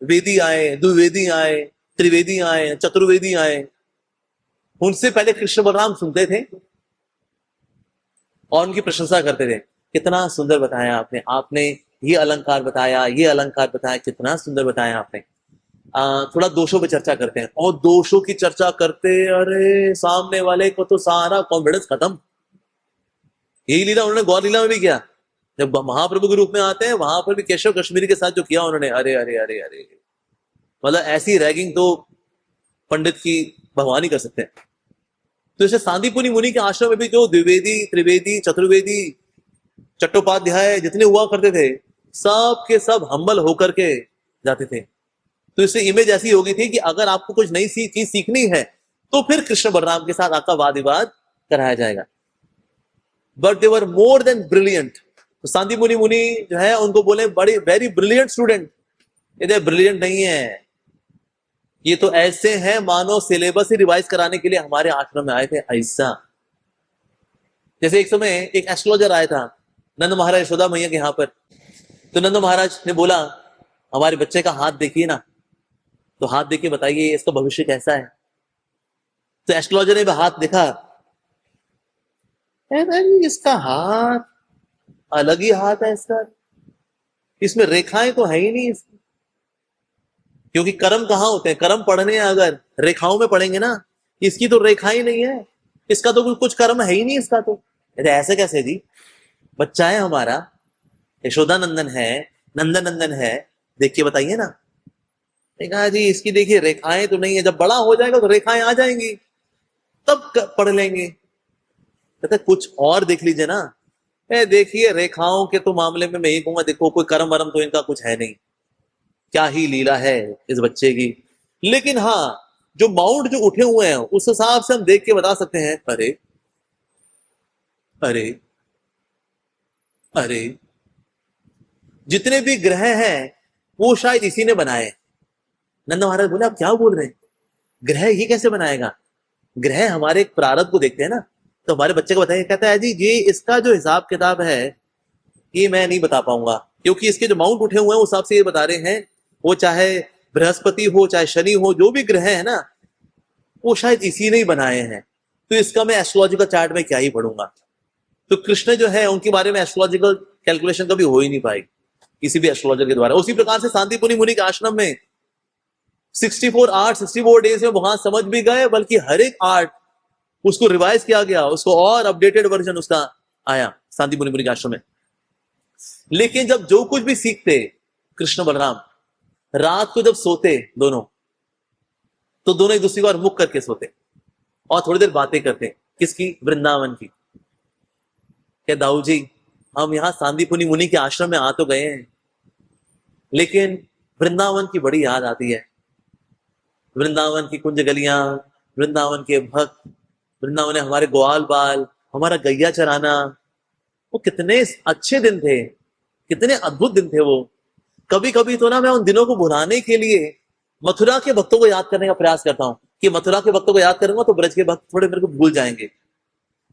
वेदी आए, द्विवेदी आए, त्रिवेदी आए, चतुर्वेदी आए, उनसे पहले कृष्ण बलराम सुनते थे और उनकी प्रशंसा करते थे। कितना सुंदर बताया आपने, आपने ये अलंकार बताया, ये अलंकार बताया, कितना सुंदर बताया आपने। थोड़ा दोषों पे चर्चा करते हैं, और दोषों की चर्चा करते, अरे सामने वाले को तो सारा कॉन्फिडेंस खत्म। यही लीला उन्होंने गौर लीला में भी किया, जब महाप्रभु के रूप में आते हैं वहां पर भी केशव कश्मीरी के साथ जो किया उन्होंने, अरे अरे अरे अरे, मतलब ऐसी रैगिंग तो पंडित की भगवान ही कर सकते हैं। तो जैसे सांदीपुनी मुनि के आश्रम में भी जो द्विवेदी, त्रिवेदी, चतुर्वेदी, चट्टोपाध्याय जितने हुआ करते थे, सब के सब हम्बल होकर के जाते थे। तो इससे इमेज ऐसी हो गई थी कि अगर आपको कुछ नई चीज सीखनी है तो फिर कृष्ण बलराम के साथ आपका वाद विवाद कराया जाएगा। But they were more than brilliant. तो सांदीपुनी मुनि जो है उनको बोले बड़ी वेरी ब्रिलियंट स्टूडेंट। ये ब्रिलियंट नहीं है, ये तो ऐसे हैं मानो सिलेबस ही रिवाइज कराने के लिए हमारे आश्रम में आए थे। ऐसा जैसे एक समय एक एस्ट्रोलॉजर आया था नंद महाराज यशोदा मैया के यहाँ पर। तो नंद महाराज ने बोला हमारे बच्चे का हाथ देखिए ना, तो हाथ देखिए बताइए इसका भविष्य कैसा है। तो एस्ट्रोलॉजर ने भी हाथ देखा, इसका हाथ अलग ही हाथ है इसका, इसमें रेखाएं तो है ही नहीं इसकी। क्योंकि कर्म कहाँ होते हैं, कर्म पढ़ने अगर रेखाओं में पढ़ेंगे ना, इसकी तो रेखाएं नहीं है, इसका तो कुछ कर्म है ही नहीं इसका। तो ऐसे कैसे जी, बच्चा है हमारा, यशोदा नंदन है, नंदन नंदन है, देखिए बताइए ना। कहा जी इसकी देखिए रेखाएं तो नहीं है, जब बड़ा हो जाएगा तो रेखाएं आ जाएंगी तब पढ़ लेंगे। कहते कुछ और देख लीजिए ना। देखिए रेखाओं के तो मामले में मैं यही कहूंगा, देखो कोई कर्म वरम तो इनका कुछ है नहीं, क्या ही लीला है इस बच्चे की। लेकिन हाँ जो माउंट जो उठे हुए हैं उस हिसाब से हम देख के बता सकते हैं, अरे अरे अरे जितने भी ग्रह हैं वो शायद इसी ने बनाए। नंद महाराज बोले आप क्या बोल रहे हैं, ग्रह ये कैसे बनाएगा? ग्रह हमारे एक प्रारब्ध को देखते हैं ना। तो हमारे बच्चे को बताइए, कहता है जी ये इसका जो हिसाब किताब है ये मैं नहीं बता पाऊंगा, क्योंकि इसके जो माउंट उठे हुए हैं उस हिसाब से ये बता रहे हैं, वो चाहे बृहस्पति हो चाहे शनि हो, जो भी ग्रह है ना वो शायद इसी ने ही बनाए हैं। तो इसका मैं एस्ट्रोलॉजिकल चार्ट में क्या ही पढ़ूंगा। तो कृष्ण जो है उनके बारे में एस्ट्रोलॉजिकल कैलकुलेशन कभी हो ही नहीं पाई किसी भी एस्ट्रोलॉजर के द्वारा। उसी प्रकार से शांतिपुनी मुनि के आश्रम में 64 आर्ट 64 डेज में वहां समझ भी गए, बल्कि हर एक आर्ट उसको रिवाइज किया गया, उसको और अपडेटेड वर्जन उसका आया शांतिपुनी मुनि के आश्रम में। लेकिन जब जो कुछ भी सीखते कृष्ण बलराम, रात को जब सोते दोनों, तो दोनों एक दूसरे को और मुख करके सोते और थोड़ी देर बातें करते। किसकी? वृंदावन की। क्या दाऊ जी हम यहाँ शांतिपुनी मुनि के आश्रम में आ तो गए हैं, लेकिन वृंदावन की बड़ी याद आती है। वृंदावन की कुंज गलियां, वृंदावन के भक्त, वृंदावन में हमारे ग्वाल बाल, हमारा गैया चराना, वो कितने अच्छे दिन थे, कितने अद्भुत दिन थे वो। कभी कभी तो ना मैं उन दिनों को भुलाने के लिए मथुरा के भक्तों को याद करने का प्रयास करता हूं कि मथुरा के भक्तों को याद करूंगा तो ब्रज के भक्त थोड़े मेरे को भूल जाएंगे।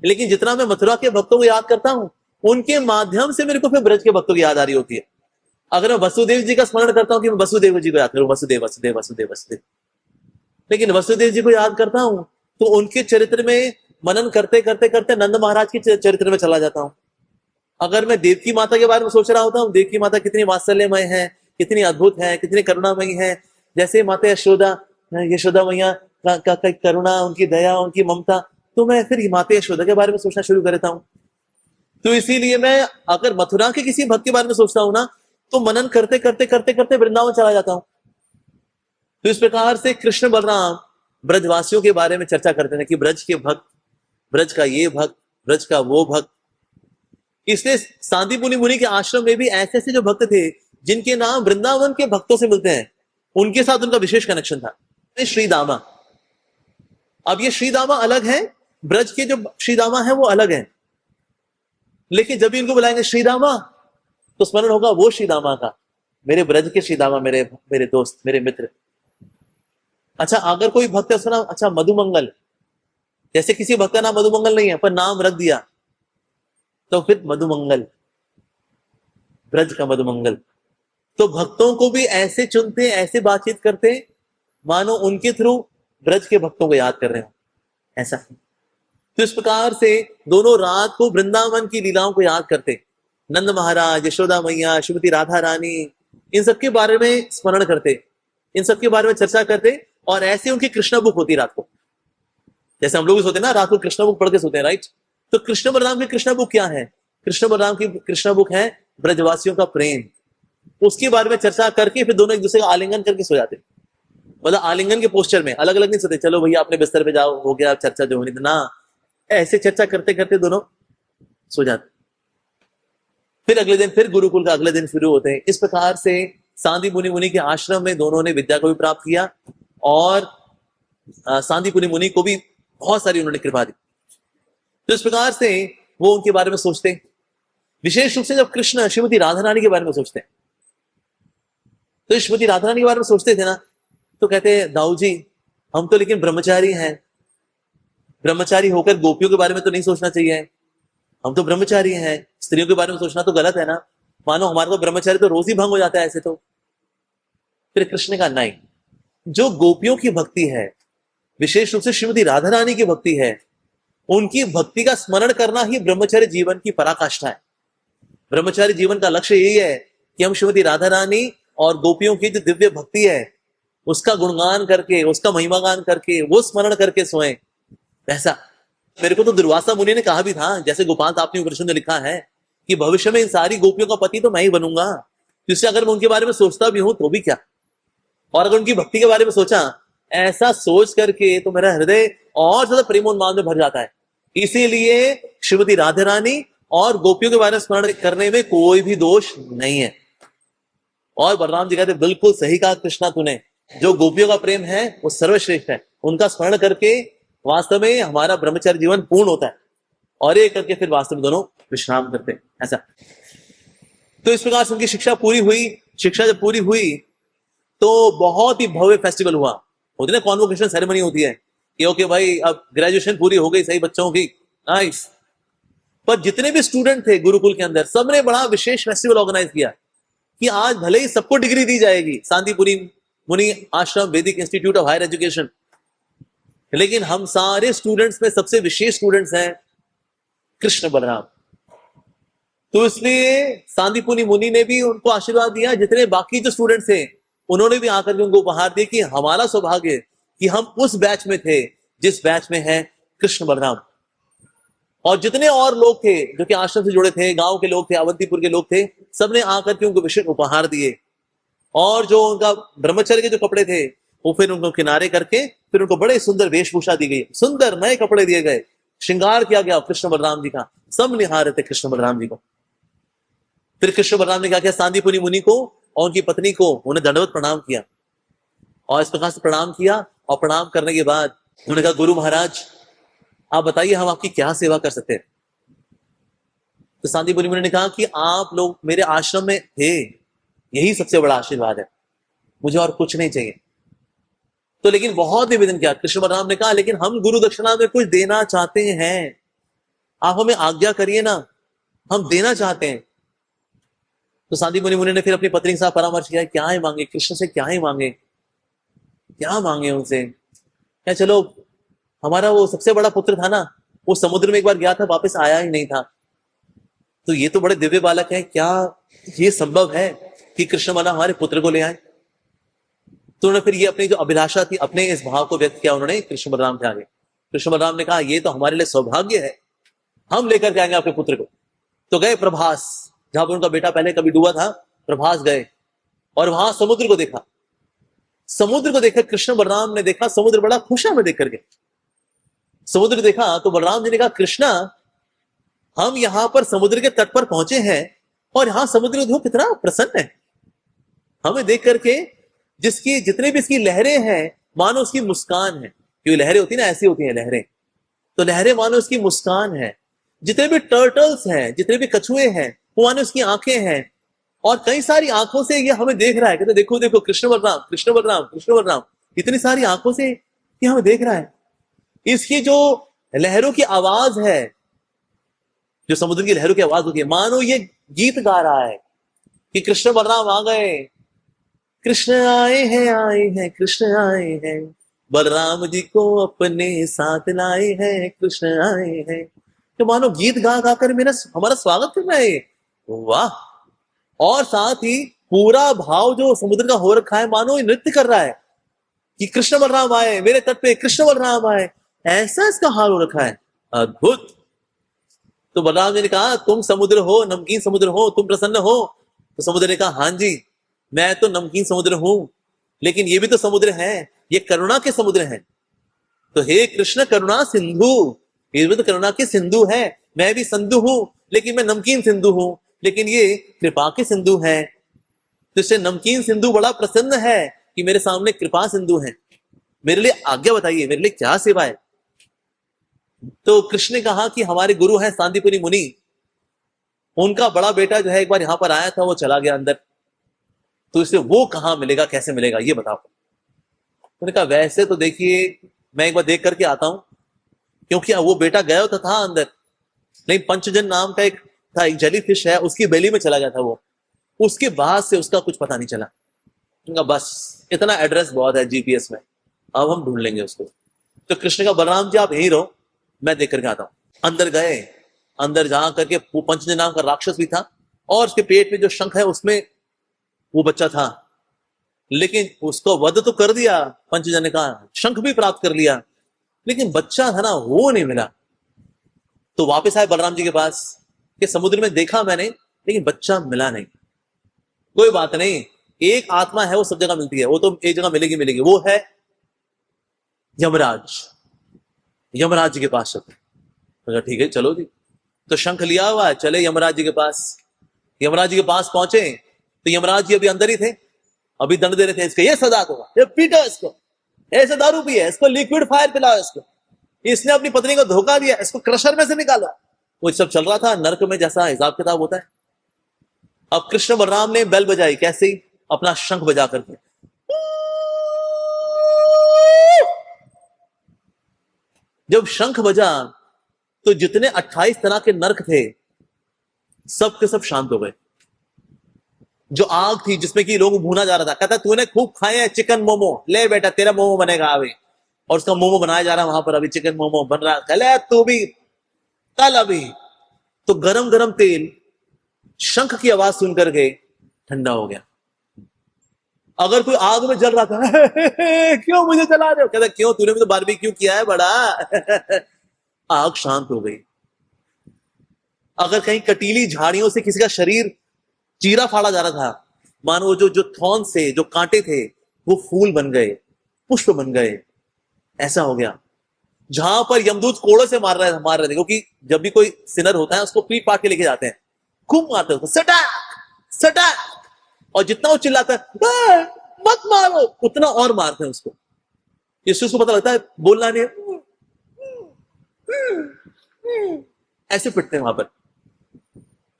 लेकिन जितना मैं मथुरा के भक्तों को याद करता हूं उनके माध्यम से मेरे को फिर ब्रज के भक्तों की याद आ रही होती है। अगर मैं वसुदेव जी का स्मरण करता हूं कि मैं वसुदेव जी को याद करूं, वसुदेव वसुदेव वसुदेव वसुदेव, लेकिन वसुदेव जी को याद करता हूं तो उनके चरित्र में मनन करते करते करते नंद महाराज के चरित्र में चला जाता हूं। अगर मैं देवकी माता के बारे में सोच रहा होता हूँ, देवकी माता कितनी वात्सल्यमय है, कितनी अद्भुत है, कितनी करुणामयी है। जैसे माता यशोदा, यशोदा मैया का करुणा, उनकी दया, उनकी ममता, तो मैं फिर माता यशोदा के बारे में सोचना शुरू कर देता हूँ। तो इसीलिए मैं अगर मथुरा के किसी भक्त के बारे में सोचता हूँ ना तो मनन करते करते करते करते वृंदावन चला जाता हूँ। तो इस प्रकार से कृष्ण बलराम ब्रजवासियों के बारे में चर्चा करते हैं कि ब्रज के भक्त, ब्रज का ये भक्त, ब्रज का वो भक्त। इसलिए शांतिपुनी मुनि के आश्रम में भी ऐसे ऐसे जो भक्त थे जिनके नाम वृंदावन के भक्तों से मिलते हैं, उनके साथ उनका विशेष कनेक्शन था। श्रीदामा, अब ये श्रीदामा अलग है, ब्रज के जो श्रीदामा है वो अलग है, लेकिन जब भी इनको बुलाएंगे श्रीदामा तो स्मरण होगा वो श्रीदामा का, मेरे ब्रज के श्रीदामा, मेरे दोस्त, मेरे मित्र। अच्छा अगर कोई भक्त है उसका नाम अच्छा मधुमंगल, जैसे किसी भक्त का नाम मधुमंगल नहीं है पर नाम रख दिया तो फिर मधुमंगल, ब्रज का मधुमंगल। तो भक्तों को भी ऐसे चुनते, ऐसे बातचीत करते मानो उनके थ्रू ब्रज के भक्तों को याद कर रहे हो, ऐसा। तो इस प्रकार से दोनों रात को वृंदावन की लीलाओं को याद करते, नंद महाराज, यशोदा मैया, श्रीमती राधा रानी, इन सबके बारे में स्मरण करते, इन सबके बारे में चर्चा करते। और ऐसे उनकी कृष्ण बुक होती रात को, जैसे हम लोग भी सोते ना रात को कृष्ण बुक पढ़ के सोते हैं, राइट। तो कृष्ण बलराम की कृष्ण बुक क्या है? कृष्ण बलराम की कृष्ण बुक है ब्रजवासियों का प्रेम। उसके बारे में चर्चा करके फिर दोनों एक दूसरे का आलिंगन करके सो जाते, मतलब आलिंगन के पोस्टर में, अलग अलग नहीं सोते, चलो भैया अपने बिस्तर पे जाओ, हो गया चर्चा जो होनी थी ना, ऐसे चर्चा करते करते दोनों सो जाते। फिर अगले दिन फिर गुरुकुल का अगले दिन शुरू होते हैं। इस प्रकार से शांतिपुनी मुनि के आश्रम में दोनों ने विद्या को भी प्राप्त किया और शांतिपुनी मुनि को भी बहुत सारी उन्होंने कृपा दी। तो इस प्रकार से वो उनके बारे में सोचते, विशेष रूप से जब कृष्ण श्रीमती राधा रानी के बारे में सोचते हैं, तो श्रीमती राधा रानी के बारे में सोचते थे ना, तो कहते हैं दाऊ जी हम तो लेकिन ब्रह्मचारी हैं, ब्रह्मचारी होकर गोपियों के बारे में तो नहीं सोचना चाहिए, हम तो ब्रह्मचारी हैं, स्त्रियों के बारे में सोचना तो गलत है ना, मानो हमारा तो ब्रह्मचारी तो रोज ही भंग हो जाता है ऐसे तो। फिर कृष्ण का नहीं, जो गोपियों की भक्ति है, विशेष रूप से श्रीमती राधा रानी की भक्ति है, उनकी भक्ति का स्मरण करना ही ब्रह्मचर्य जीवन की पराकाष्ठा है। ब्रह्मचारी जीवन का लक्ष्य यही है कि हम श्रीमती राधा रानी और गोपियों की जो दिव्य भक्ति है उसका गुणगान करके, उसका महिमा गान करके, वो स्मरण करके सोएं। ऐसा मेरे को तो दुर्वासा मुनि ने कहा भी था, जैसे गोपाल तापनी उपनिषद में लिखा है कि भविष्य में इन सारी गोपियों का पति तो मैं ही बनूंगा, जिससे अगर मैं उनके बारे में सोचता भी हूं तो भी क्या, और अगर उनकी भक्ति के बारे में सोचा, ऐसा सोच करके तो मेरा हृदय और ज्यादा प्रेमोन्माद में भर जाता है। इसीलिए श्रीमती राधा रानी और गोपियों के बारे में स्मरण करने में कोई भी दोष नहीं है। और बलराम जी कहते बिल्कुल सही कहा कृष्णा तूने, जो गोपियों का प्रेम है वो सर्वश्रेष्ठ है, उनका स्मरण करके वास्तव में हमारा ब्रह्मचर्य जीवन पूर्ण होता है, और ये करके फिर वास्तव में दोनों विश्राम करते हैं। ऐसा तो इस प्रकार से उनकी शिक्षा पूरी हुई। शिक्षा जब पूरी हुई तो बहुत ही भव्य फेस्टिवल हुआ। होती ना कॉन्वोकेशन सेरेमनी होती है कि ओके भाई अब ग्रेजुएशन पूरी हो गई सही बच्चों की, नाइस। पर जितने भी स्टूडेंट थे गुरुकुल के अंदर, सबने बड़ा विशेष फेस्टिवल ऑर्गेनाइज किया कि आज भले ही सबको डिग्री दी जाएगी शांतिपुरी मुनि आश्रम वैदिक इंस्टीट्यूट ऑफ हायर एजुकेशन, लेकिन हम सारे स्टूडेंट्स में सबसे विशेष स्टूडेंट्स हैं कृष्ण बलराम। तो इसलिए सांदीपुनी मुनि ने भी उनको आशीर्वाद दिया, जितने बाकी जो स्टूडेंट्स थे उन्होंने भी आकर के उनको उपहार दिए कि हमारा सौभाग्य कि हम उस बैच में थे जिस बैच में है कृष्ण बलराम। और जितने और लोग थे जो कि आश्रम से जुड़े थे, गांव के लोग थे, अवंतीपुर के लोग थे, सबने आकर के उनको विशेष उपहार दिए। और जो उनका ब्रह्मचर्य के जो कपड़े थे वो फिर उनको किनारे करके फिर उनको बड़े सुंदर वेशभूषा दी गई, सुंदर नए कपड़े दिए गए, श्रृंगार किया गया कृष्ण बलराम जी का। सब निहार रहे थे कृष्ण बलराम जी को। फिर कृष्ण बलराम ने क्या किया, सांदीपुनी मुनि को और उनकी पत्नी को उन्हें दंडवत प्रणाम किया, और इस प्रकार से प्रणाम किया। और प्रणाम करने के बाद उन्होंने कहा गुरु महाराज आप बताइए हम आपकी क्या सेवा कर सकते हैं। तो सांदीपुनी मुनि ने कहा कि आप लोग मेरे आश्रम में थे, यही सबसे बड़ा आशीर्वाद है, मुझे और कुछ नहीं चाहिए। तो लेकिन बहुत निवेदन किया। कृष्ण बलराम ने कहा लेकिन हम गुरु दक्षिणा में कुछ देना चाहते हैं, आप हमें आज्ञा करिए ना, हम देना चाहते हैं। तो सांदीपुनी मुनि ने फिर अपनी पत्नी के साथ परामर्श किया, क्या ही मांगे कृष्ण से, क्या ही मांगे, क्या मांगे उनसे। क्या चलो हमारा वो सबसे बड़ा पुत्र था ना, वो समुद्र में एक बार गया था, वापस आया ही नहीं था, तो ये तो बड़े दिव्य बालक है, क्या ये संभव है कि कृष्ण बलराम हमारे पुत्र को ले आए। तो उन्होंने फिर ये अपनी जो अभिलाषा थी, अपने इस भाव को व्यक्त किया उन्होंने कृष्ण बलराम के आगे। कृष्ण बलराम ने कहा ये तो हमारे लिए सौभाग्य है, हम लेकर के आएंगे आपके पुत्र को। तो गए प्रभास, जहां पर उनका बेटा पहले कभी डूबा था, प्रभास गए और वहां समुद्र को देखा। समुद्र को देखकर कृष्ण बलराम ने देखा, समुद्र बड़ा खुश है हमें देख करके। समुद्र देखा तो बलराम जी ने कहा कृष्णा हम यहां पर समुद्र के तट पर पहुंचे हैं और यहां समुद्र देखो कितना प्रसन्न है हमें देख करके, जिसकी जितने भी इसकी लहरें हैं मानो उसकी मुस्कान है। क्योंकि लहरें होती ना ऐसी होती हैं लहरें, तो लहरें मानो उसकी मुस्कान है। जितने भी टर्टल्स हैं, जितने भी कछुए हैं, वो मानो उसकी आंखें हैं, और कई सारी आंखों से ये हमें देख रहा है। कहते देखो देखो कृष्ण बलराम कृष्ण बलराम कृष्ण बलराम, इतनी सारी आंखों से ये हमें देख रहा है। इसकी जो लहरों की आवाज है, जो समुद्र की लहरों की आवाज होती है, मानो ये गीत गा रहा है कि कृष्ण बलराम आ गए, कृष्ण आए हैं कृष्ण आए हैं, बलराम जी को अपने साथ लाए हैं, कृष्ण आए हैं। तो मानो गीत गा गा कर मेरा हमारा स्वागत कर रहे हैं। वाह। और साथ ही पूरा भाव जो समुद्र का हो रखा है, मानो ये नृत्य कर रहा है कि कृष्ण बलराम आए मेरे तट पे, कृष्ण बलराम आए, ऐसा इसका हाल हो रखा है। अद्भुत। तो बलराम जी ने कहा तुम समुद्र हो, नमकीन समुद्र हो, तुम प्रसन्न हो। तो समुद्र ने कहा हाँ जी मैं तो नमकीन समुद्र हूं, लेकिन ये भी तो समुद्र है, ये करुणा के समुद्र है। तो हे कृष्ण करुणा सिंधु, ये भी तो करुणा के सिंधु है, मैं भी सिंधु हूं लेकिन मैं नमकीन सिंधु हूं, लेकिन ये कृपा के सिंधु है। तो इससे नमकीन सिंधु बड़ा प्रसन्न है कि मेरे सामने कृपा सिंधु है, मेरे लिए आज्ञा बताइए, मेरे लिए क्या सेवा है। तो कृष्ण ने कहा कि हमारे गुरु हैं सांदीपुनी मुनि, उनका बड़ा बेटा जो है एक बार यहां पर आया था, वो चला गया अंदर, तो इसे वो कहां मिलेगा, कैसे मिलेगा ये बताओ। उन्होंने कहा वैसे तो देखिए मैं एक बार देख करके आता हूं, क्योंकि वो बेटा गया तो था अंदर, नहीं पंचजन नाम का एक था, एक जेली फिश है, उसकी बेली में चला गया था वो, उसके बाद से उसका कुछ पता नहीं चला। उनका बस इतना एड्रेस बहुत है जीपीएस में, अब हम ढूंढ लेंगे उसको। तो कृष्ण का बलराम जी आप यहीं रहो, मैं देख करके आता हूं। अंदर गए, अंदर जा करके वो पंचजन नाम का राक्षस भी था, और उसके पेट में जो शंख है उसमें वो बच्चा था, लेकिन उसको वध तो कर दिया पंचजन का, शंख भी प्राप्त कर लिया, लेकिन बच्चा था ना वो नहीं मिला। तो वापस आए बलराम जी के पास कि समुद्र में देखा मैंने लेकिन बच्चा मिला नहीं। कोई बात नहीं, एक आत्मा है वो सब जगह मिलती है, वो तो एक जगह मिलेगी मिलेगी, वो है यमराज। यमराज जी के पास चलते, ठीक है चलो जी। तो शंख लिया हुआ है, चले यमराज जी के पास। यमराज जी के पास पहुंचे तो यमराज जी अभी अंदर ही थे, अभी दंड दे रहे थे इसके, ये सजा को, ये पीटो इसको, ऐसे दारू पिए, इसको लिक्विड फायर पिलाओ, इसको, इसने अपनी पत्नी को धोखा दिया, इसको क्रशर में से निकालो। वो सब चल रहा था नर्क में जैसा हिसाब किताब होता है। अब कृष्ण बलराम ने बेल बजाई, कैसे ही अपना शंख बजा करके, जब शंख बजा तो जितने 28 तरह के नर्क थे सब के सब शांत हो गए। जो आग थी जिसमें कि लोग भूना जा रहा था, कहता तूने खूब खाए हैं चिकन मोमो, ले बेटा तेरा मोमो बनेगा अभी, और उसका मोमो बनाया जा रहा है वहां पर, अभी चिकन मोमो बन रहा है, चले तू भी कल अभी। तो गरम गरम तेल शंख की आवाज सुन करके ठंडा हो गया। अगर कोई आग में जल रहा था क्यों मुझे जला रहे हो, कहता क्यों तूने भी तो बारबेक्यू किया है बड़ा आग शांत हो गई। अगर कहीं कटीली झाड़ियों से किसी का शरीर चीरा फाड़ा जा रहा था, मानो जो जो थॉर्न से जो कांटे थे वो फूल बन गए, पुष्प बन गए, ऐसा हो गया। जहां पर यमदूत कोड़ों से मार रहे थे, क्योंकि जब भी कोई सिनर होता है उसको पीट पाट के लेके जाते हैं, खूब मारते हैं उसको, सटाक सटाक, और जितना वो चिल्लाता है मत मारो उतना और मारते हैं उसको, इससे उसको पता लगता है बोलना नहीं, ऐसे पिटते हैं वहां पर।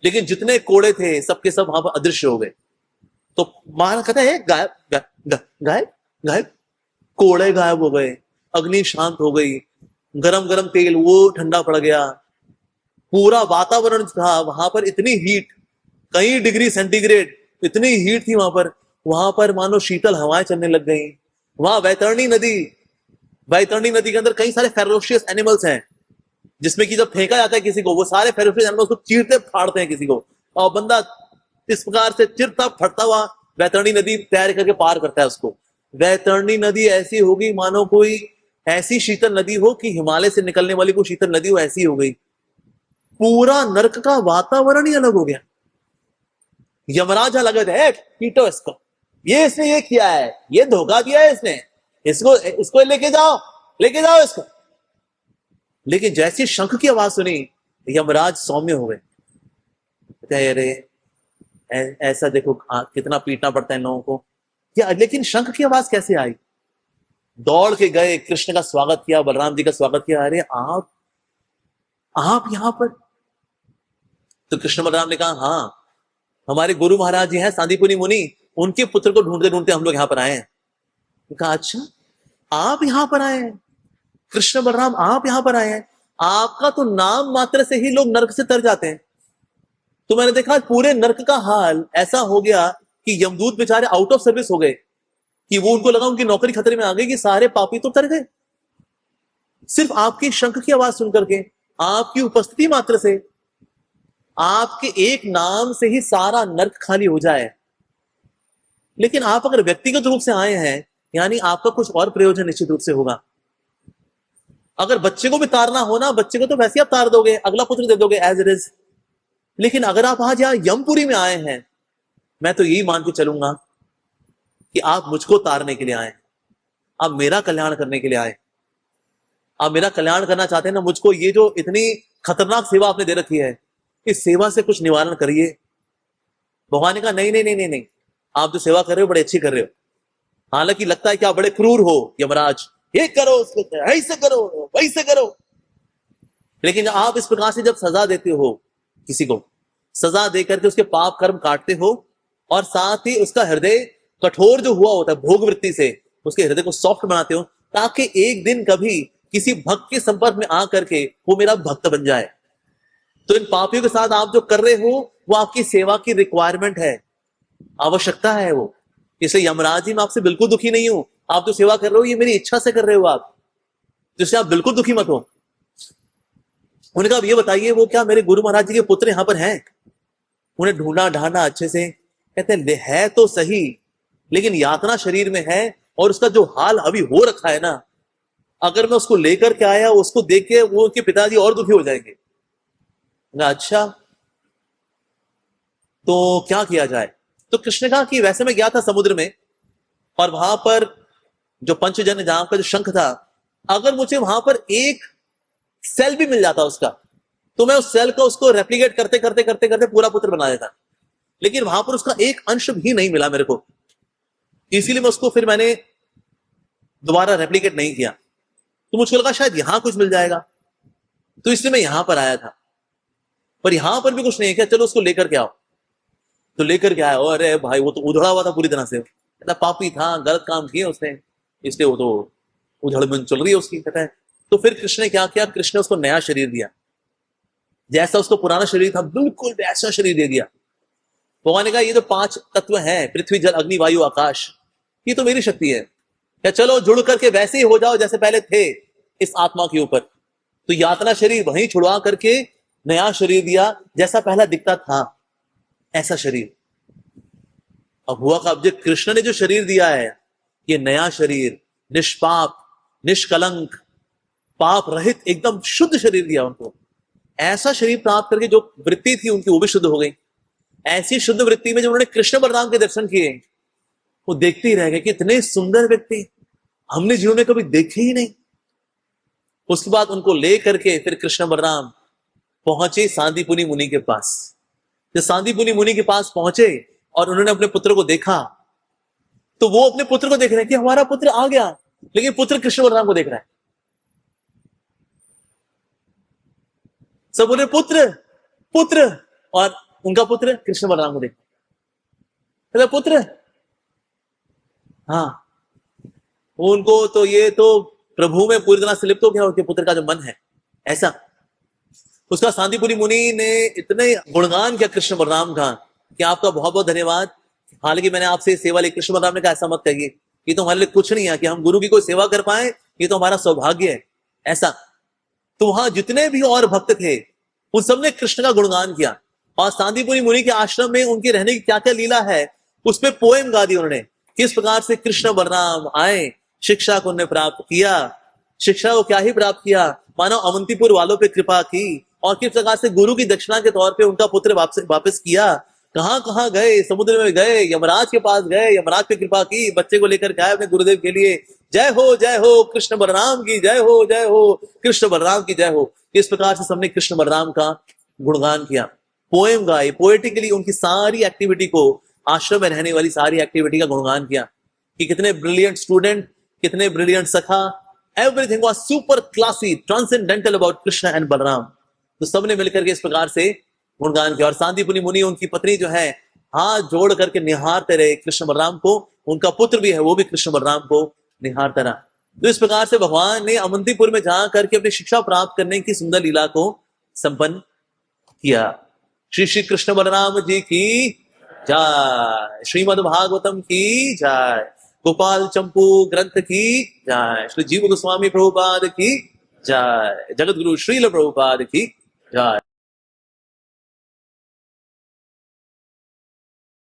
लेकिन जितने कोड़े थे सबके सब वहां पर अदृश्य हो गए। तो महाराज कहता है गायब गायब गायब गायब, कोड़े गायब हो गए, अग्नि शांत हो गई, गरम गरम तेल वो ठंडा पड़ गया, पूरा वातावरण था वहां पर इतनी हीट, कई डिग्री सेंटीग्रेड इतनी हीट थी वहां पर मानो शीतल हवाएं चलने लग गई। वहां वैतरणी नदी के अंदर कई सारे फेरोशियस एनिमल्स हैं, जिसमें कि जब फेंका जाता है किसी को, वो सारे फेरोशियस एनिमल्स को चीरते फाड़ते हैं किसी को, और बंदा इस प्रकार से चिरता फटता हुआ वैतरणी नदी तैर करके पार करता है उसको। वैतरणी नदी ऐसी होगी मानो कोई ऐसी शीतल नदी हो कि हिमालय से निकलने वाली कोई शीतल नदी हो, ऐसी हो गई। पूरा नरक का वातावरण ही अलग हो गया। यमराज लगे थे पीटो इसको, ये इसने ये किया है, ये धोखा दिया है इसने, इसको लेके जाओ इसको। लेकिन जैसी शंख की आवाज सुनी यमराज सौम्य हो गए। अरे ऐसा देखो कितना पीटना पड़ता है लोगों को, या लेकिन शंख की आवाज कैसे आई? दौड़ के गए, कृष्ण का स्वागत किया, बलराम जी का स्वागत किया। अरे आप यहां पर? तो कृष्ण बलराम ने कहा हाँ, हमारे गुरु महाराज जी हैं सांदीपुनी मुनि, उनके पुत्र को ढूंढते ढूंढते हम लोग यहां पर आए हैं। कहा अच्छा आप यहां पर आए हैं, कृष्ण बलराम आप यहां पर आए हैं, आपका तो नाम मात्र से ही लोग नरक से तर जाते हैं। तो मैंने देखा पूरे नरक का हाल ऐसा हो गया कि यमदूत बेचारे आउट ऑफ सर्विस हो गए, कि वो उनको लगा उनकी नौकरी खतरे में आ गई, कि सारे पापी तो तर गए। सिर्फ आपकी शंख की आवाज सुन करके, आपकी उपस्थिति मात्र से, आपके एक नाम से ही सारा नरक खाली हो जाए। लेकिन आप अगर व्यक्तिगत रूप से आए हैं, यानी आपका कुछ और प्रयोजन निश्चित रूप से होगा। अगर बच्चे को भी तारना हो ना, बच्चे को तो वैसे आप तार दोगे, अगला पुत्र दे दोगे एज इट इज। लेकिन अगर आप आज यहां यमपुरी में आए हैं, मैं तो यही मान के चलूंगा कि आप मुझको तारने के लिए आए, आप मेरा कल्याण करने के लिए आए, आप मेरा कल्याण करना चाहते हैं ना। मुझको ये जो इतनी खतरनाक सेवा आपने दे रखी है, इस सेवा से कुछ निवारण करिए। भगवान ने कहा नहीं नहीं नहीं नहीं नहीं, आप जो सेवा कर रहे हो बड़ी अच्छी कर रहे हो, हालांकि लगता है कि आप बड़े क्रूर हो यमराज, ये करो ऐसे करो वैसे करो। लेकिन आप इस प्रकार से जब सजा देते हो किसी को, सजा देकर के उसके पाप कर्म काटते हो, और साथ ही उसका हृदय कठोर जो हुआ होता है भोग वृत्ति से, उसके हृदय को सॉफ्ट बनाते हो, ताकि एक दिन कभी किसी भक्त के संपर्क में आकर के वो मेरा भक्त बन जाए। तो इन पापियों के साथ आप जो कर रहे हो वो आपकी सेवा की रिक्वायरमेंट है, आवश्यकता है वो। इसलिए यमराज जी मैं आपसे बिल्कुल दुखी नहीं हूं, आप जो सेवा कर रहे हो ये मेरी इच्छा से कर रहे हो आप, जिससे आप बिल्कुल दुखी मत हो। उन्होंने कहा ये बताइए वो क्या मेरे गुरु महाराज जी के पुत्र यहां पर हैं? उन्हें ढूंढा ढांढा अच्छे से, कहते हैं है तो सही, लेकिन यातना शरीर में है और उसका जो हाल अभी हो रखा है ना, अगर मैं उसको लेकर के आया उसको देख के वो उनके पिताजी और दुखी हो जाएंगे ना। अच्छा तो क्या किया जाए? तो कृष्ण ने कहा कि वैसे मैं गया था समुद्र में और वहां पर जो पंचजन्य जहां का जो शंख था, अगर मुझे वहां पर एक सेल भी मिल जाता उसका, तो मैं उस सेल को उसको रेप्लिकेट करते करते करते करते पूरा पुत्र बना देता, लेकिन वहां पर उसका एक अंश भी नहीं मिला मेरे को, इसीलिए मैं उसको फिर मैंने दोबारा रेप्लिकेट नहीं किया। तो मुझको लगा शायद यहां कुछ मिल जाएगा, तो इसलिए मैं यहां पर आया था, पर यहां पर भी कुछ नहीं किया, चलो उसको लेकर के आओ। तो लेकर के आया, अरे भाई वो तो उधड़ा हुआ था पूरी तरह से, कहता पापी था, गलत काम किए उसने, इसलिए वो तो उधड़बुन चल रही है उसकी, कहता है। तो फिर कृष्ण ने क्या किया? कृष्ण ने उसको नया शरीर दिया, जैसा उसको पुराना शरीर था बिल्कुल वैसा शरीर दे दिया। भगवान ने कहा ये जो 5 तत्व हैं, पृथ्वी जल अग्नि वायु आकाश, ये तो मेरी शक्ति है, क्या चलो जुड़ करके वैसे ही हो जाओ जैसे पहले थे इस आत्मा के ऊपर। तो यातना शरीर वहीं छुड़वा करके नया शरीर दिया, जैसा पहला दिखता था ऐसा शरीर। अब हुआ का अब जो कृष्ण ने जो शरीर दिया है, ये नया शरीर, निष्पाप, निष्कलंक, पाप रहित, एकदम शुद्ध शरीर दिया उनको। ऐसा शरीर प्राप्त करके जो वृत्ति थी उनकी वो भी शुद्ध हो गई। ऐसी शुद्ध वृत्ति में जब उन्होंने कृष्ण बलराम के दर्शन किए, वो देखते ही रह गए कि इतने सुंदर व्यक्ति हमने जीवन में कभी देखे ही नहीं। उसके बाद उनको ले करके फिर कृष्ण बलराम पहुंचे सांदीपुनि मुनि के पास। जब सांदीपुनि मुनि के पास पहुंचे और उन्होंने अपने पुत्र को देखा, तो वो अपने पुत्र को देख रहे हैं कि हमारा पुत्र आ गया, लेकिन पुत्र कृष्ण बलराम को देख रहा है। सब बोले पुत्र पुत्र, और उनका पुत्र कृष्ण बलराम को देख रहा है। पुत्र, हाँ, उनको तो ये तो प्रभु में पूरी तरह से लिप्त हो गया उनके पुत्र का जो मन है ऐसा। उसका सांदीपुनि मुनि ने इतने गुणगान किया कृष्ण बलराम का कि आपका बहुत बहुत धन्यवाद, हालांकि मैंने आपसे सेवा ली। कृष्ण बलराम ने कहा ऐसा मत कहिए, ये तो हमारे लिए कुछ नहीं है कि हम गुरु की कोई सेवा कर पाए, ये तो हमारा सौभाग्य है ऐसा। तो वहां जितने भी और भक्त थे उन सबने कृष्ण का गुणगान किया, और सांदीपुनि मुनि के आश्रम में उनके रहने की क्या क्या लीला है उस पर पोएम गा दी उन्होंने। किस प्रकार से कृष्ण बलराम आए, शिक्षा को उन्होंने प्राप्त किया, शिक्षा को क्या ही प्राप्त किया, मानो अवंतीपुर वालों पे कृपा की, और किस प्रकार से गुरु की दक्षिणा के तौर पे उनका पुत्र वापस किया। कहां कहां गए, समुद्र में गए, यमराज के पास गए, यमराज पे कृपा की, बच्चे को लेकर के आए अपने गुरुदेव के लिए। जय हो कृष्ण बलराम की जय हो कृष्ण बलराम की जय हो। इस प्रकार से सबने कृष्ण बलराम का गुणगान किया, पोएम गाई, पोएटिकली उनकी सारी एक्टिविटी को, आश्रम में रहने वाली सारी एक्टिविटी का गुणगान किया कि कितने ब्रिलियंट स्टूडेंट, कितने ब्रिलियंट सखा, everything was super classy, transcendental about Krishna and Balram. तो सबने मिलकर के इस प्रकार से गुणगान किया। और सांदीपुनि मुनि, उनकी पत्नी जो है, हाथ जोड़ करके निहारते रहे कृष्ण बलराम को, उनका पुत्र भी है वो भी कृष्ण बलराम को निहारता रहा। तो इस प्रकार से भगवान ने अवंतीपुर में जा करके अपनी शिक्षा प्राप्त करने की सुंदर लीला को संपन्न किया। श्री श्री कृष्ण बलराम जी की जय, श्रीमद् भागवतम की जय, गोपाल चंपू ग्रंथ की जय, श्री जीव गोस्वामी प्रभुपाद की जय, जगत गुरु श्रील प्रभुपाद की जय।